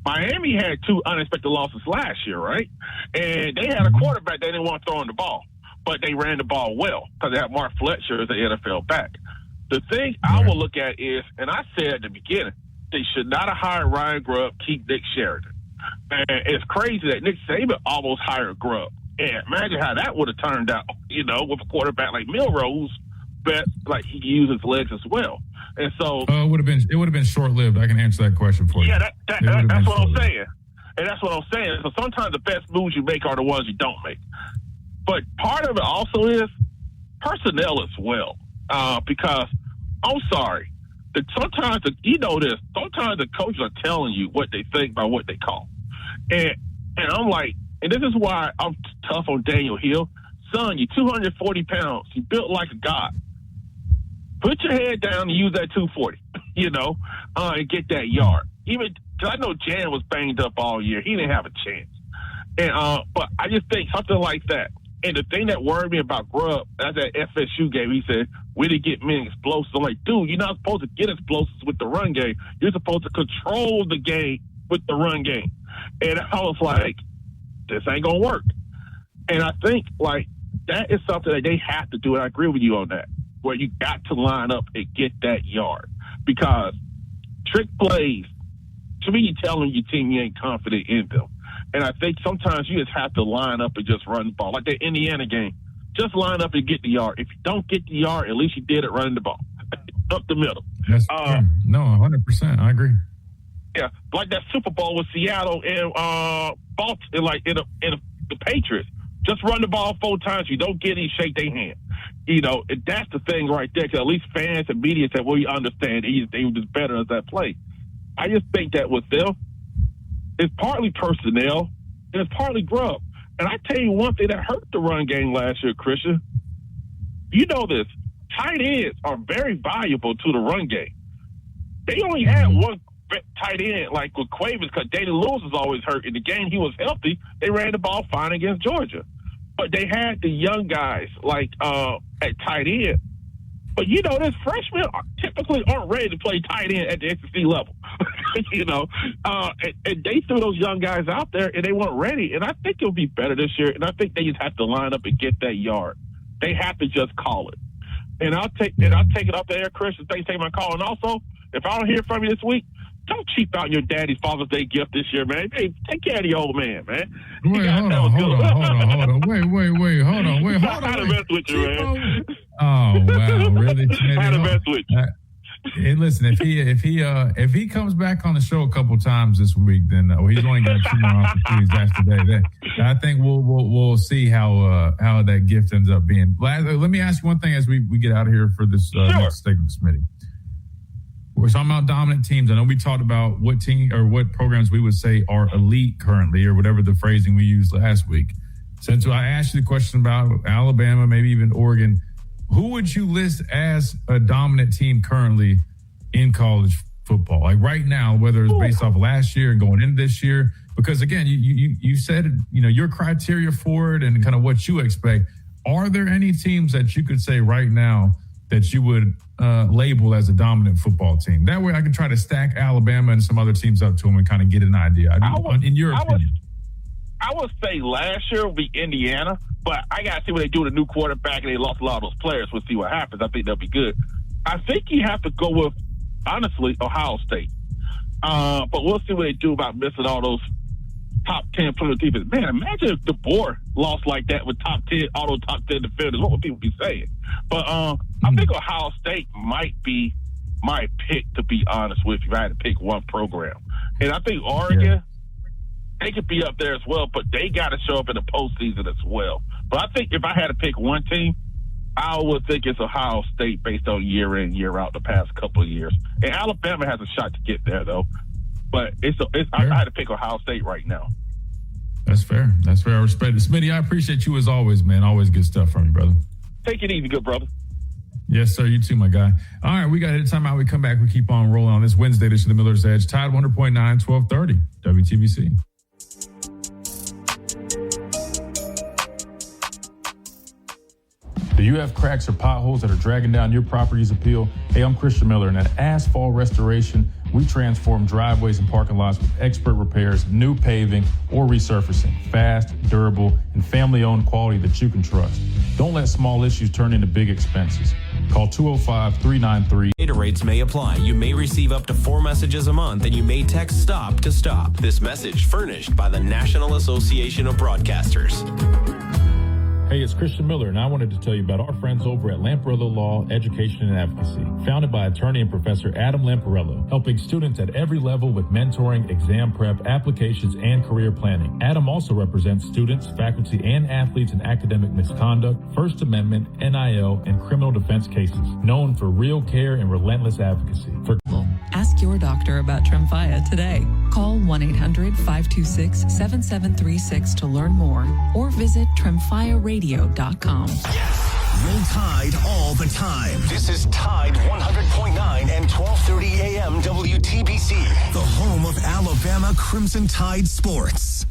Miami had 2 unexpected losses last year, right? And they had a quarterback they didn't want throwing the ball. But they ran the ball well because they had Mark Fletcher as an NFL back. The thing I will look at is, and I said at the beginning, they should not have hired Ryan Grubb, keep Nick Sheridan. And it's crazy that Nick Saban almost hired Grubb. And imagine how that would have turned out, with a quarterback like Milrose, but like he used his legs as well. And so it would have been short-lived. I can answer that question for you. Yeah, that's what I'm saying. And that's what I'm saying. So sometimes the best moves you make are the ones you don't make. But part of it also is personnel as well. Because I'm sorry, sometimes the coaches are telling you what they think by what they call. And I'm like, and this is why I'm tough on Daniel Hill. Son, you're 240 pounds. You built like a god. Put your head down and use that 240, and get that yard. Even because I know Jan was banged up all year. He didn't have a chance. And but I just think something like that. And the thing that worried me about Grubb, at that FSU game, he said, we didn't get many explosives. I'm like, dude, you're not supposed to get explosives with the run game. You're supposed to control the game with the run game. And I was like, this ain't going to work. And I think, that is something that they have to do, and I agree with you on that, where you got to line up and get that yard. Because trick plays, to me, you're telling your team you ain't confident in them. And I think sometimes you just have to line up and just run the ball. Like that Indiana game, just line up and get the yard. If you don't get the yard, at least you did it running the ball. Up the middle. That's no, 100%. I agree. Yeah, like that Super Bowl with Seattle and Baltimore, the Patriots. Just run the ball 4 times. You don't get any, shake their hand. And that's the thing right there. Because at least fans and media said, well, you understand. They were just better at that play. I just think that with them, it's partly personnel and it's partly Grubb. And I tell you one thing that hurt the run game last year, Christian. You know this. Tight ends are very valuable to the run game. They only had one tight end, like with Quavers, because Danny Lewis was always hurt. In the game he was healthy, they ran the ball fine against Georgia. But they had the young guys, at tight end. But, this freshmen typically aren't ready to play tight end at the SEC level. And they threw those young guys out there, and they weren't ready. And I think it'll be better this year. And I think they just have to line up and get that yard. They have to just call it. And I'll take it off the air, Chris, and thanks for taking my call. And also, if I don't hear from you this week, don't cheap out your daddy's Father's Day gift this year, man. Hey, take care of the old man, man. Wait, hold on. Wait, hold on. I had to mess with you, man. Oh, wow, really? I had to mess with you. Hey, listen, if he comes back on the show a couple times this week, then he's only got 2 more opportunities after today. I think we'll see how that gift ends up being. Let me ask you one thing as we get out of here for this next segment, Smitty. We're talking about dominant teams. I know we talked about what team or what programs we would say are elite currently, or whatever the phrasing we used last week. Since I asked you the question about Alabama, maybe even Oregon, who would you list as a dominant team currently in college football? Like right now, whether it's based off of last year and going into this year, because again, you said, your criteria for it and kind of what you expect. Are there any teams that you could say right now that you would label as a dominant football team? That way I can try to stack Alabama and some other teams up to them and kind of get an idea. In your opinion. I would say last year would be Indiana, but I got to see what they do with a new quarterback, and they lost a lot of those players. We'll see what happens. I think that'll be good. I think you have to go with, honestly, Ohio State. But we'll see what they do about missing all those top 10 player defense. Man, imagine if DeBoer lost like that with top 10 defenders. What would people be saying? But I think Ohio State might be my pick, to be honest with you, if I had to pick one program. And I think Oregon, they could be up there as well, but they got to show up in the postseason as well. But I think if I had to pick one team, I would think it's Ohio State based on year in, year out the past couple of years. And Alabama has a shot to get there, though. But I had to pick Ohio State right now. That's fair. That's fair. I respect it. Smitty, I appreciate you as always, man. Always good stuff from you, brother. Take it easy, good brother. Yes, sir. You too, my guy. All right, we got to hit a timeout. We come back. We keep on rolling on this Wednesday. This is the Miller's Edge. Tide 100.9, 1230, WTBC. Do you have cracks or potholes that are dragging down your property's appeal? Hey, I'm Christian Miller, and at Asphalt Restoration, we transform driveways and parking lots with expert repairs, new paving, or resurfacing. Fast, durable, and family-owned quality that you can trust. Don't let small issues turn into big expenses. Call 205-393. Data rates may apply. You may receive up to 4 messages a month, and you may text STOP to stop. This message furnished by the National Association of Broadcasters. Hey, it's Christian Miller, and I wanted to tell you about our friends over at Lamparello Law, Education and Advocacy, founded by attorney and professor Adam Lamparello, helping students at every level with mentoring, exam prep, applications, and career planning. Adam also represents students, faculty, and athletes in academic misconduct, First Amendment, NIL, and criminal defense cases, known for real care and relentless advocacy. Ask your doctor about Tremfya today. Call 1-800-526-7736 to learn more or visit tremfyaradio.com. Roll Tide all the time. This is Tide 100.9 and 1230 AM WTBC, the home of Alabama Crimson Tide sports.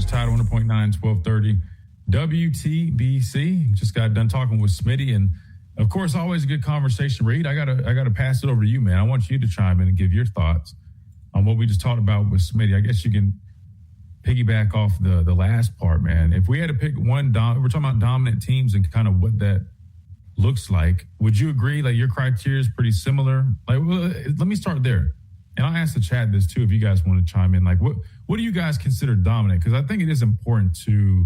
Tide 100.9, 1230 WTBC. Just got done talking with Smitty, and of course, always a good conversation. Reed, I gotta pass it over to you, man. I want you to chime in and give your thoughts on what we just talked about with Smitty. I guess you can piggyback off the last part, man. If we had to pick one, we're talking about dominant teams and kind of what that looks like. Would you agree? Like your criteria is pretty similar. Like, well, let me start there. And I'll ask the chat this too, if you guys want to chime in. Like, what do you guys consider dominant? Because I think it is important to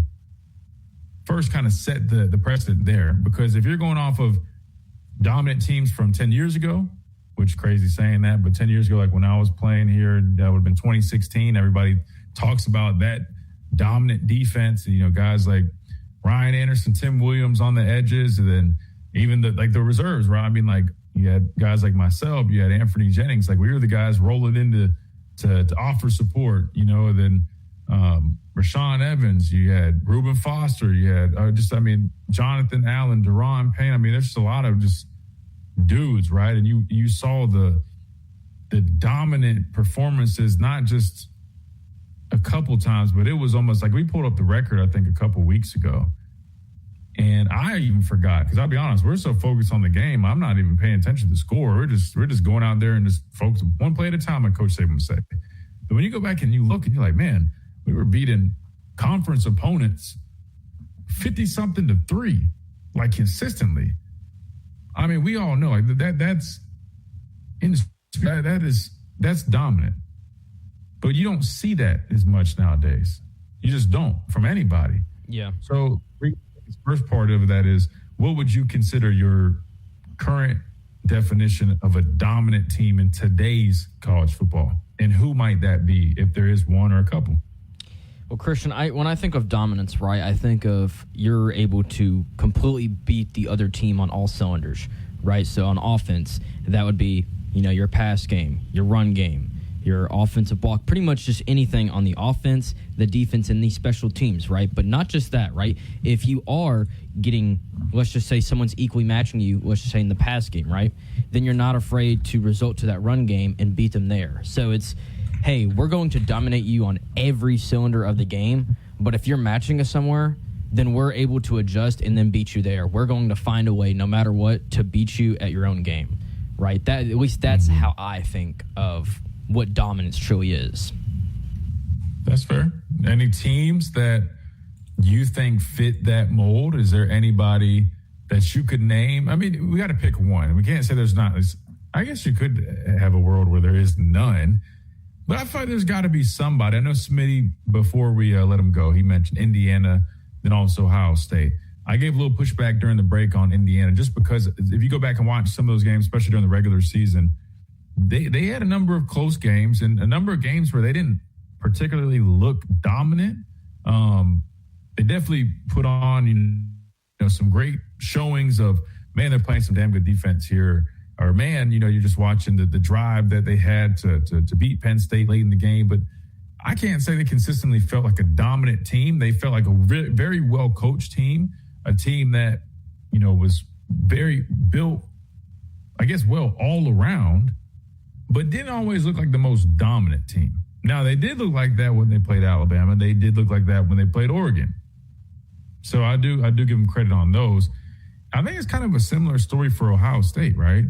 first kind of set the precedent there. Because if you're going off of dominant teams from 10 years ago, which is crazy saying that, but 10 years ago, like when I was playing here, that would have been 2016. Everybody talks about that dominant defense. You know, guys like Ryan Anderson, Tim Williams on the edges, and then even the reserves, right? I mean, like, you had guys like myself, you had Anthony Jennings, like we were the guys rolling into to offer support, you know, and then Rashawn Evans, you had Reuben Foster, you had Jonathan Allen, Deron Payne. I mean, there's just a lot of just dudes, right? And you saw the dominant performances, not just a couple times, but it was almost like we pulled up the record, I think, a couple weeks ago. And I even forgot, because I'll be honest, we're so focused on the game, I'm not even paying attention to the score. We're just going out there and just focus one play at a time, like Coach Saban would say. But when you go back and you look and you're like, man, we were beating conference opponents 50-something to 3, like consistently. I mean, we all know like that's dominant. But you don't see that as much nowadays. You just don't from anybody. Yeah. So the first part of that is, what would you consider your current definition of a dominant team in today's college football? And who might that be, if there is one or a couple? Well, Christian, when I think of dominance, right, I think of you're able to completely beat the other team on all cylinders, right? So on offense, that would be, your pass game, your run game, your offensive block, pretty much just anything on the offense, the defense, and the special teams, right? But not just that, right? If you are getting, let's just say someone's equally matching you, let's just say in the pass game, right? Then you're not afraid to resort to that run game and beat them there. So it's, hey, we're going to dominate you on every cylinder of the game, but if you're matching us somewhere, then we're able to adjust and then beat you there. We're going to find a way, no matter what, to beat you at your own game, right? That, at least that's how I think of what dominance truly is. That's fair. Any teams that you think fit that mold? Is there anybody that you could name? I mean, we got to pick one. We can't say there's not. I guess you could have a world where there is none, but I feel like there's got to be somebody. I know Smitty, before we let him go, he mentioned Indiana, then also Ohio State. I gave a little pushback during the break on Indiana just because if you go back and watch some of those games, especially during the regular season, they had a number of close games and a number of games where they didn't particularly look dominant. They definitely put on some great showings of, man, they're playing some damn good defense here. Or, man, you're just watching the drive that they had to beat Penn State late in the game. But I can't say they consistently felt like a dominant team. They felt like a very, very well-coached team, a team that, was very built, I guess, well all around, but didn't always look like the most dominant team. Now, they did look like that when they played Alabama. They did look like that when they played Oregon. So I do give them credit on those. I think it's kind of a similar story for Ohio State, right?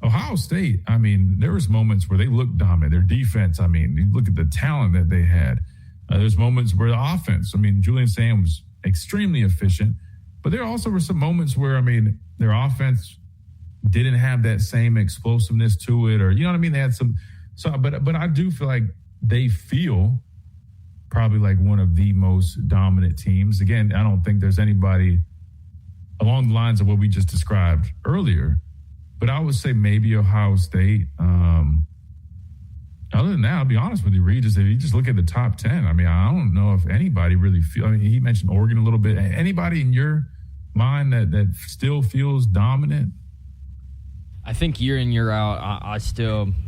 Ohio State, I mean, there was moments where they looked dominant. Their defense, I mean, you look at the talent that they had. There's moments where the offense, I mean, Julian Sam was extremely efficient, but there also were some moments where, I mean, their offense didn't have that same explosiveness to it, or, you know what I mean? They had some, but I do feel like they feel probably like one of the most dominant teams. Again, I don't think there's anybody along the lines of what we just described earlier, but I would say maybe Ohio State. Other than that, I'll be honest with you, Reed, if you just look at the top 10, I mean, I don't know if anybody really feels, I mean, he mentioned Oregon a little bit. Anybody in your mind that still feels dominant? I think year in, year out, I'm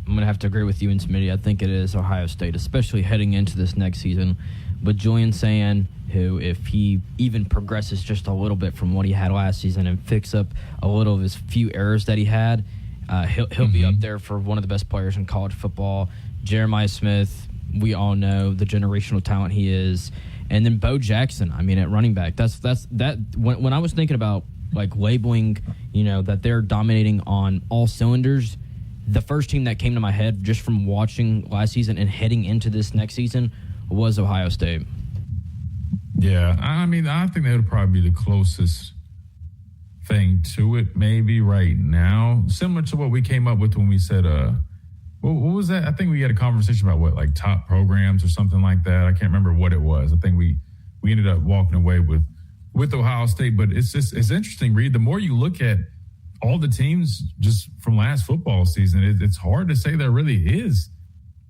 going to have to agree with you and Smitty. I think it is Ohio State, especially heading into this next season. But Julian Sand, who, if he even progresses just a little bit from what he had last season and fix up a little of his few errors that he had, he'll be up there for one of the best players in college football. Jeremiah Smith, we all know the generational talent he is. And then Bo Jackson, I mean, at running back. That's when I was thinking about like labeling, that they're dominating on all cylinders, the first team that came to my head just from watching last season and heading into this next season was Ohio State. Yeah, I mean, I think that would probably be the closest thing to it maybe right now. Similar to what we came up with when we said, what was that? I think we had a conversation about like top programs or something like that. I can't remember what it was. I think we ended up walking away with Ohio State, but it's interesting, Reed. The more you look at all the teams just from last football season, it's hard to say there really is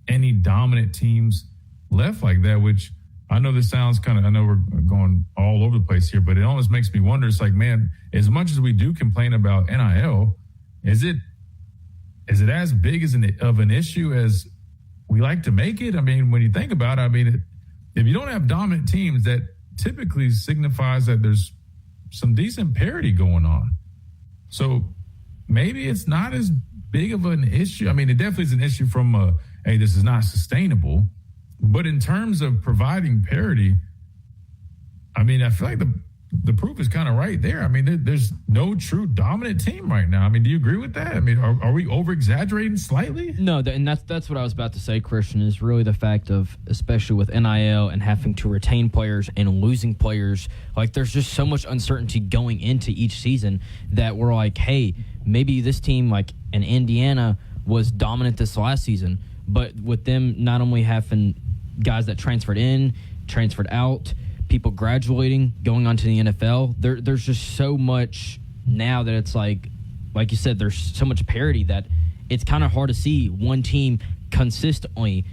any dominant teams left like that, which I know this sounds I know we're going all over the place here, but it almost makes me wonder. It's like, man, as much as we do complain about NIL, is it as big of an issue as we like to make it? I mean, when you think about it, I mean, if you don't have dominant teams, that typically signifies that there's some decent parity going on. So maybe it's not as big of an issue. I mean, it definitely is an issue from hey, this is not sustainable. But in terms of providing parity, I mean, I feel like the proof is kind of right there. I mean, there's no true dominant team right now. I mean, do you agree with that? I mean, are we over-exaggerating slightly? No, and that's what I was about to say, Christian, is really the fact of, especially with NIL and having to retain players and losing players, like there's just so much uncertainty going into each season that we're like, hey, maybe this team, like in Indiana, was dominant this last season, but with them not only having guys that transferred in, transferred out, people graduating, going on to the NFL, there's just so much now that it's like you said, there's so much parity that it's kind of hard to see one team consistently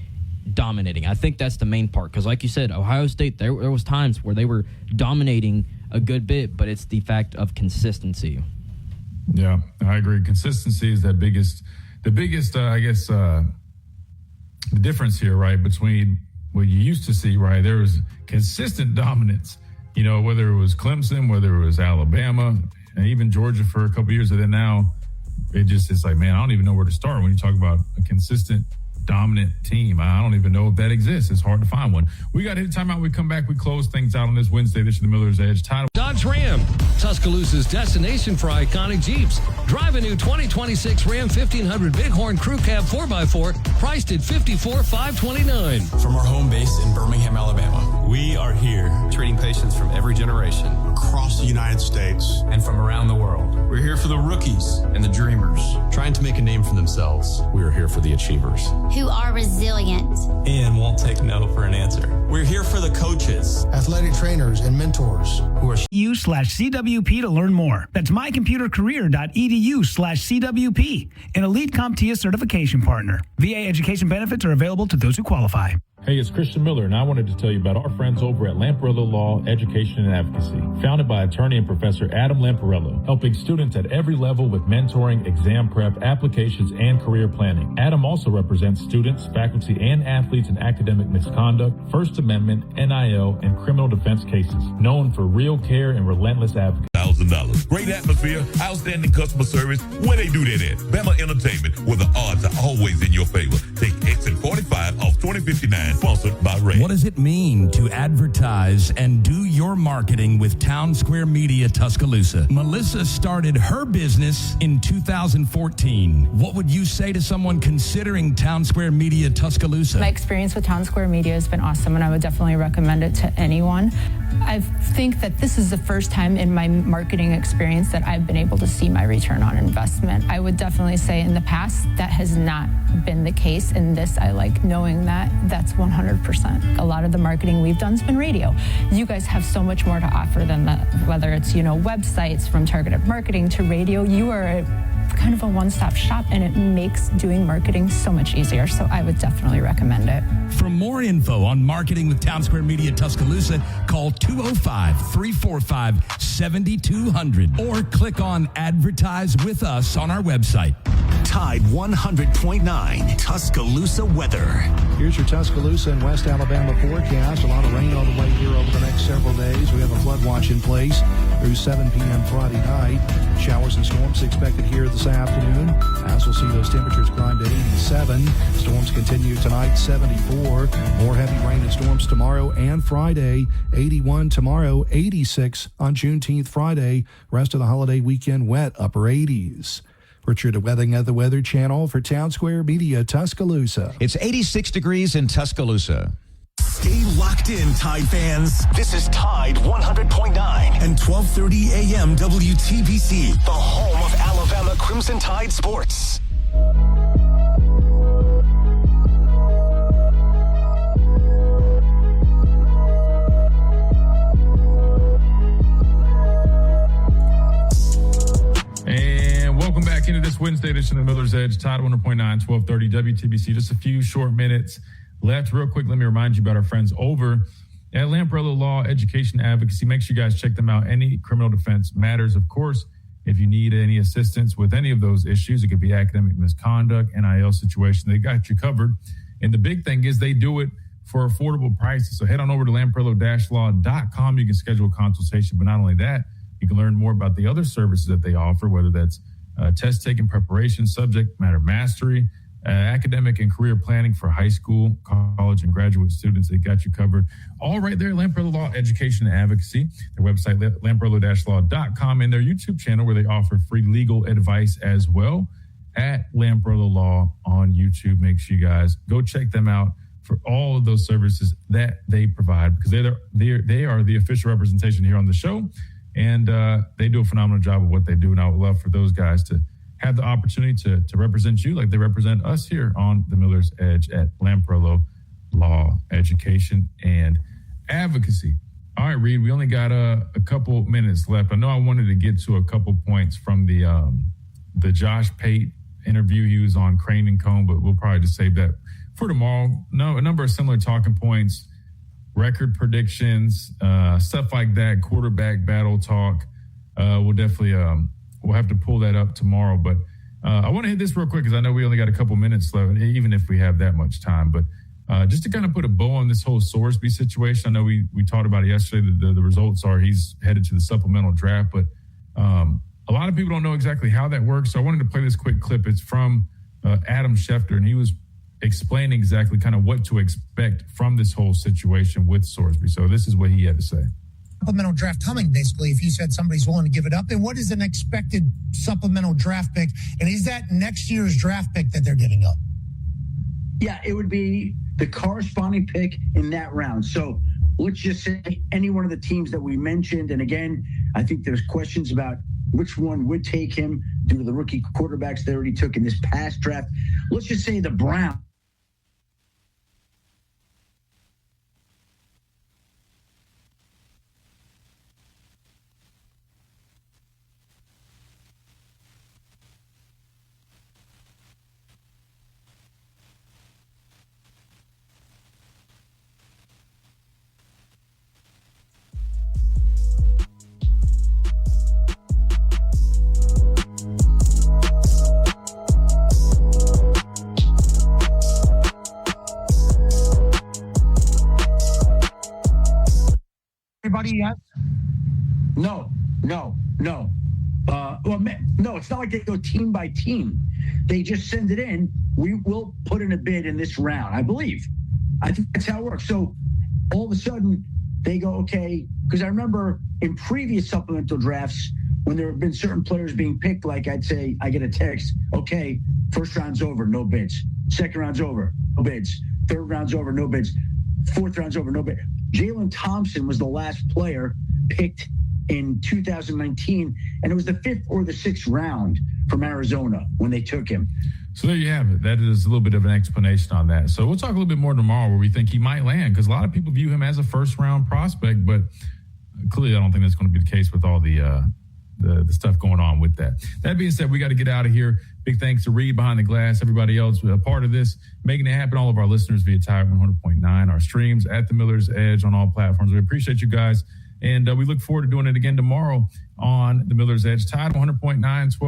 dominating. I think that's the main part, because like you said, Ohio State, there was times where they were dominating a good bit, but it's the fact of consistency. Yeah, I agree. Consistency is the biggest, I guess, the difference here, right, between what you used to see, right, there was consistent dominance, you know, whether it was Clemson, whether it was Alabama, and even Georgia for a couple of years. And then now it's like, man, I don't even know where to start when you talk about a consistent dominant team. I don't even know if that exists. It's hard to find one. We got to hit timeout. We come back. We close things out on this Wednesday. This is the Miller's Edge. Dodge Ram, Tuscaloosa's destination for iconic Jeeps. Drive a new 2026 Ram 1500 Bighorn Crew Cab 4x4, priced at $54,529. From our home base in Birmingham, Alabama, we are here treating patients from every generation across the United States and from around the world. We're here for the rookies and the dreamers, trying to make a name for themselves. We are here for the achievers, who are resilient and won't take no for an answer. We're here for the coaches, athletic trainers, and mentors who are u/CWP to learn more. That's mycomputercareer.edu/CWP, an elite CompTIA certification partner. VA education benefits are available to those who qualify. Hey, it's Christian Miller, and I wanted to tell you about our friends over at Lamparello Law, Education and Advocacy. Founded by attorney and Professor Adam Lamparello, helping students at every level with mentoring, exam prep, applications, and career planning. Adam also represents students, faculty, and athletes in academic misconduct, First Amendment, NIL, and criminal defense cases. Known for real care and relentless advocacy. $1,000. Great atmosphere, outstanding customer service. Where they do that at? Bama Entertainment, where the odds are always in your favor. Take exit 45 off 2059, sponsored by Ray. What does it mean to advertise and do your marketing with Town Square Media Tuscaloosa? Melissa started her business in 2014. What would you say to someone considering Town Square Media Tuscaloosa? My experience with Town Square Media has been awesome, and I would definitely recommend it to anyone. I think that this is the first time in my marketing experience that I've been able to see my return on investment. I would definitely say in the past that has not been the case. In this, I like knowing that that's 100%. A lot of the marketing we've done has been radio. You guys have so much more to offer than that, whether it's, websites from targeted marketing to radio. You are kind of a one-stop shop, and it makes doing marketing so much easier. So I would definitely recommend it. For more info on marketing with Town Square Media Tuscaloosa, call 205-345-7200 or click on Advertise with Us on our website. Tide 100.9 Tuscaloosa weather. Here's your Tuscaloosa and West Alabama forecast. A lot of rain on the way here over the next several days. We have a flood watch in place through 7 p.m. Friday night. Showers and storms expected here this afternoon. As we'll see those temperatures climb to 87. Storms continue tonight, 74. More heavy rain and storms tomorrow and Friday. 81 tomorrow, 86 on Juneteenth Friday. Rest of the holiday weekend wet, upper 80s. Richard Weathing at the Weather Channel for Town Square Media Tuscaloosa. It's 86 degrees in Tuscaloosa. Stay locked in, Tide fans. This is Tide 100.9 and 12:30 a.m. WTBC, the home of Alabama Crimson Tide sports. And welcome back into this Wednesday edition of Miller's Edge, Tide 100.9, 1230 WTBC. Just a few short minutes left. Real quick, let me remind you about our friends over at Lamparello Law, Education, Advocacy. Make sure you guys check them out. Any criminal defense matters, of course. If you need any assistance with any of those issues, it could be academic misconduct, NIL situation, they got you covered. And the big thing is they do it for affordable prices. So head on over to lamparello-law.com. You can schedule a consultation, but not only that, you can learn more about the other services that they offer, whether that's test taking preparation, subject matter mastery, academic and career planning for high school, college, and graduate students. They got you covered. All right there, Lamparello Law, Education, and Advocacy. Their website, lamparello-law.com, and their YouTube channel where they offer free legal advice as well at Lamparello Law on YouTube. Make sure you guys go check them out for all of those services that they provide, because they are the official representation here on the show, and they do a phenomenal job of what they do, and I would love for those guys to have the opportunity to represent you like they represent us here on the Miller's Edge at Lamparello Law, Education, and Advocacy. All right, Reed, we only got a couple minutes left. I know I wanted to get to a couple points from the Josh Pate interview. He was on Crane and Cone, but we'll probably just save that for tomorrow. No, a number of similar talking points, record predictions, stuff like that, quarterback battle talk. We'll definitely we'll have to pull that up tomorrow. But I want to hit this real quick because I know we only got a couple minutes left, even if we have that much time. But just to kind of put a bow on this whole Sorsby situation, I know we talked about it yesterday. The results are he's headed to the supplemental draft, but a lot of people don't know exactly how that works. So I wanted to play this quick clip. It's from Adam Schefter, and he was explaining exactly kind of what to expect from this whole situation with Sorsby. So this is what he had to say. Supplemental draft coming, basically, if you said somebody's willing to give it up, then what is an expected supplemental draft pick? And is that next year's draft pick that they're giving up? Yeah, it would be the corresponding pick in that round. So let's just say any one of the teams that we mentioned. And again, I think there's questions about which one would take him due to the rookie quarterbacks they already took in this past draft. Let's just say the Browns. Everybody, yes? No. No, it's not like they go team by team. They just send it in. We will put in a bid in this round, I believe. I think that's how it works. So all of a sudden they go, okay, because I remember in previous supplemental drafts, when there have been certain players being picked, like I'd say, I get a text, okay, first round's over, no bids. Second round's over, no bids. Third round's over, no bids. Fourth round's over, no bids. Jalen Thompson was the last player picked in 2019, and it was the 5th or the 6th round from Arizona when they took him. So there you have it. That is a little bit of an explanation on that. So we'll talk a little bit more tomorrow where we think he might land, because a lot of people view him as a first-round prospect, but clearly I don't think that's going to be the case with all the stuff going on with that. That being said, we got to get out of here. Big thanks to Reed Behind the Glass, everybody else a part of this, making it happen, all of our listeners via Tide 100.9, our streams at the Miller's Edge on all platforms. We appreciate you guys, and we look forward to doing it again tomorrow on the Miller's Edge. Tide 100.9, 12.